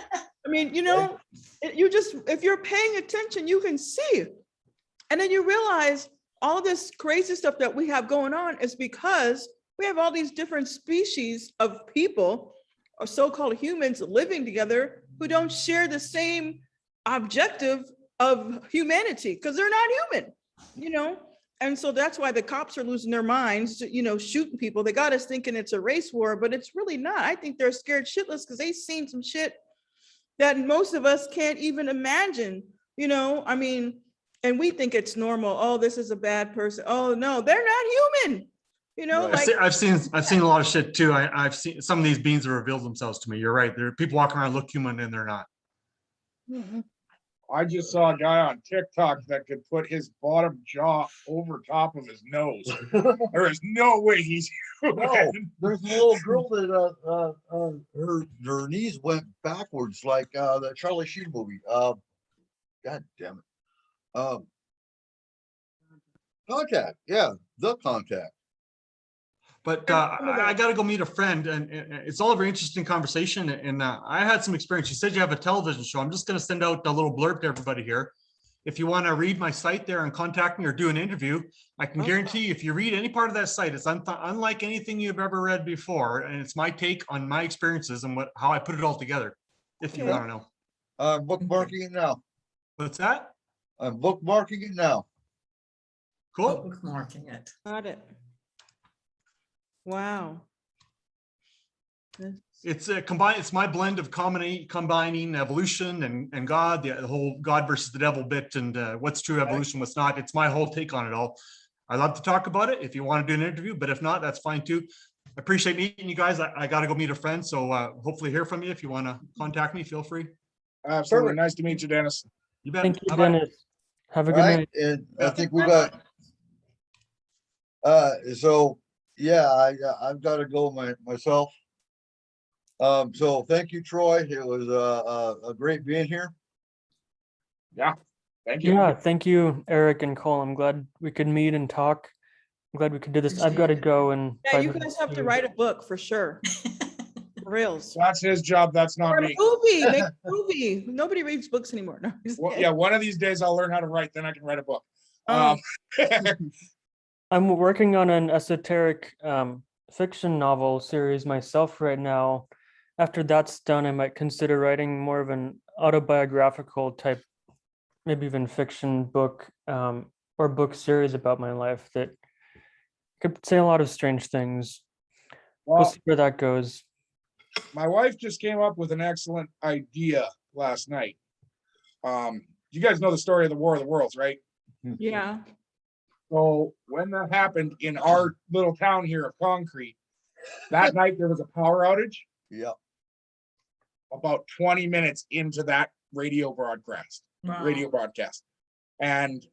I mean, if you're paying attention, you can see. And then you realize all this crazy stuff that we have going on is because we have all these different species of people, or so-called humans, living together who don't share the same objective of humanity, because they're not human, And so that's why the cops are losing their minds, shooting people. They got us thinking it's a race war, but it's really not. I think they're scared shitless because they've seen some shit that most of us can't even imagine, I mean, and we think it's normal. Oh, this is a bad person. Oh no, they're not human. I've seen a lot of shit too. I've seen some of these beings have revealed themselves to me. You're right. There are people walking around look human and they're not. I just saw a guy on TikTok that could put his bottom jaw over top of his nose. There is no way he's human. No, there's a little girl that her knees went backwards like that Charlie Sheen movie. God damn it. Contact. Yeah, The Contact. But I got to go meet a friend, and it's all a very interesting conversation. And I had some experience. You said you have a television show. I'm just going to send out a little blurb to everybody here. If you want to read my site there and contact me or do an interview, I can guarantee you, if you read any part of that site, it's unlike anything you've ever read before. And it's my take on my experiences and how I put it all together, if you want to know. I'm bookmarking it now. What's that? I'm bookmarking it now. Cool. bookmarking it. Got it. Wow. It's my blend of combining evolution and God, the whole God versus the devil bit, and what's true evolution, what's not. It's my whole take on it all. I love to talk about it if you want to do an interview, but if not, that's fine too. I appreciate meeting you guys. I got to go meet a friend, so hopefully hear from you. If you want to contact me, feel free. Absolutely. Nice to meet you, Dennis. You bet. Thank you, Bye-bye. Dennis. Have a good night. And I think we got, so yeah, I've got to go myself. So thank you, Troy. It was a great being here. Thank you. Yeah, thank you, Eric and Cole. I'm glad we could meet and talk. I'm glad we could do this. I've got to Appreciate it. go and. Yeah, you guys have to write a book for sure. For reals. That's his job. That's Or not a me. movie, make a movie. Nobody reads books anymore. No, I'm just Well, kidding. yeah, one of these days I'll learn how to write, then I can write a book. Oh. I'm working on an esoteric fiction novel series myself right now. After that's done, I might consider writing more of an autobiographical type, maybe even fiction book or book series about my life that could say a lot of strange things. We'll Well, see where that goes. my wife just came up with an excellent idea last night. You guys know the story of the War of the Worlds, right? Yeah. So when that happened in our little town here of Concrete, that night there was a power outage Yeah. about 20 minutes into that radio broadcast. And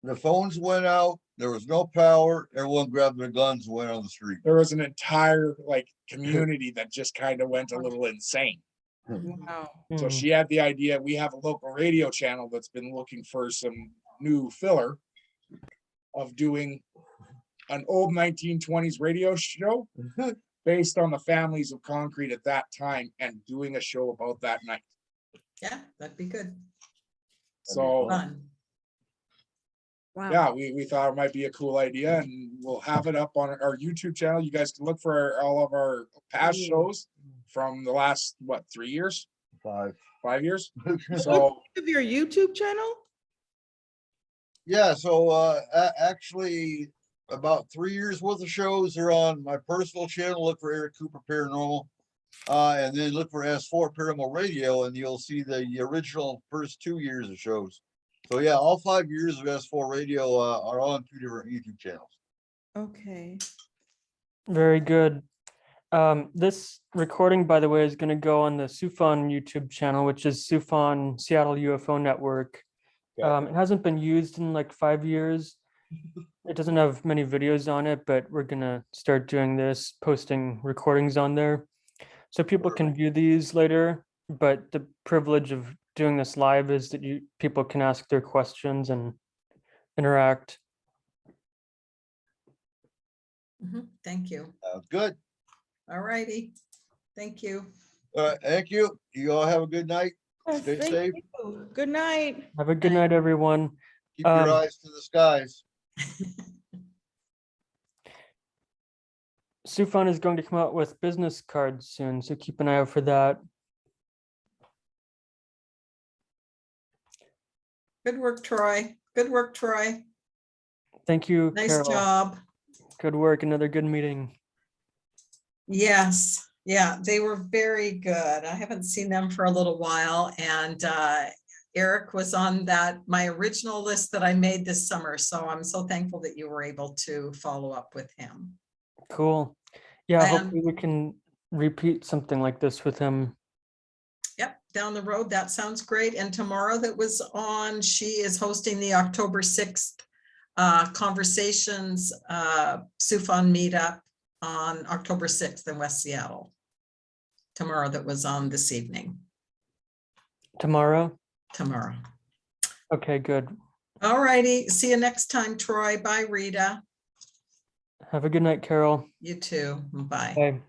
The phones went out. There was no power. Everyone grabbed their guns and went on the street. there was an entire like community that just kind of went a little insane. Wow. So Hmm. she had the idea, we have a local radio channel that's been looking for some new filler of doing an old 1920s radio show based on the families of Concrete at that time and doing a show about that night. Yeah, that'd be good. So Fun. Wow. yeah, we thought it might be a cool idea, and we'll have it up on our YouTube channel. You guys can look for all of our past shows from the last, what, 3 years, 5 years? So Of your YouTube channel? Yeah, so actually about 3 years worth of shows are on my personal channel. Look for Eric Cooper Paranormal. And then look for S4 Paranormal Radio, and you'll see the original first 2 years of shows. So yeah, all 5 years of S4 Radio are on 2 different YouTube channels. Okay. Very good. This recording, by the way, is going to go on the SUFON YouTube channel, which is SUFON Seattle UFO Network. It hasn't been used in like 5 years. It doesn't have many videos on it, but we're going to start doing this, posting recordings on there. So people can view these later, but the privilege of doing this live is that people can ask their questions and interact. Thank you. Good. All righty. Thank you. Thank you. You all have a good night. Yes, Stay thank safe. you. Good night. Have a good Night. night, everyone. Keep your eyes to the skies. SUFON is going to come out with business cards soon, so keep an eye out for that. Good work, Troy. Good work, Troy. Thank you, Nice Carol. job. Good work. Another good meeting. Yes, yeah, they were very good. I haven't seen them for a little while, and Eric was on my original list that I made this summer, so I'm so thankful that you were able to follow up with him. Cool. Yeah, And- hopefully we can repeat something like this with him. Yep, down the road, that sounds great. And tomorrow that was on, she is hosting the October 6th Conversations SUFON meetup on October 6th in West Seattle. Tomorrow that was on this evening. Tomorrow? Tomorrow. Okay, good. All righty. See you next time, Troy. Bye, Rita. Have a good night, Carol. You too. Bye. Bye.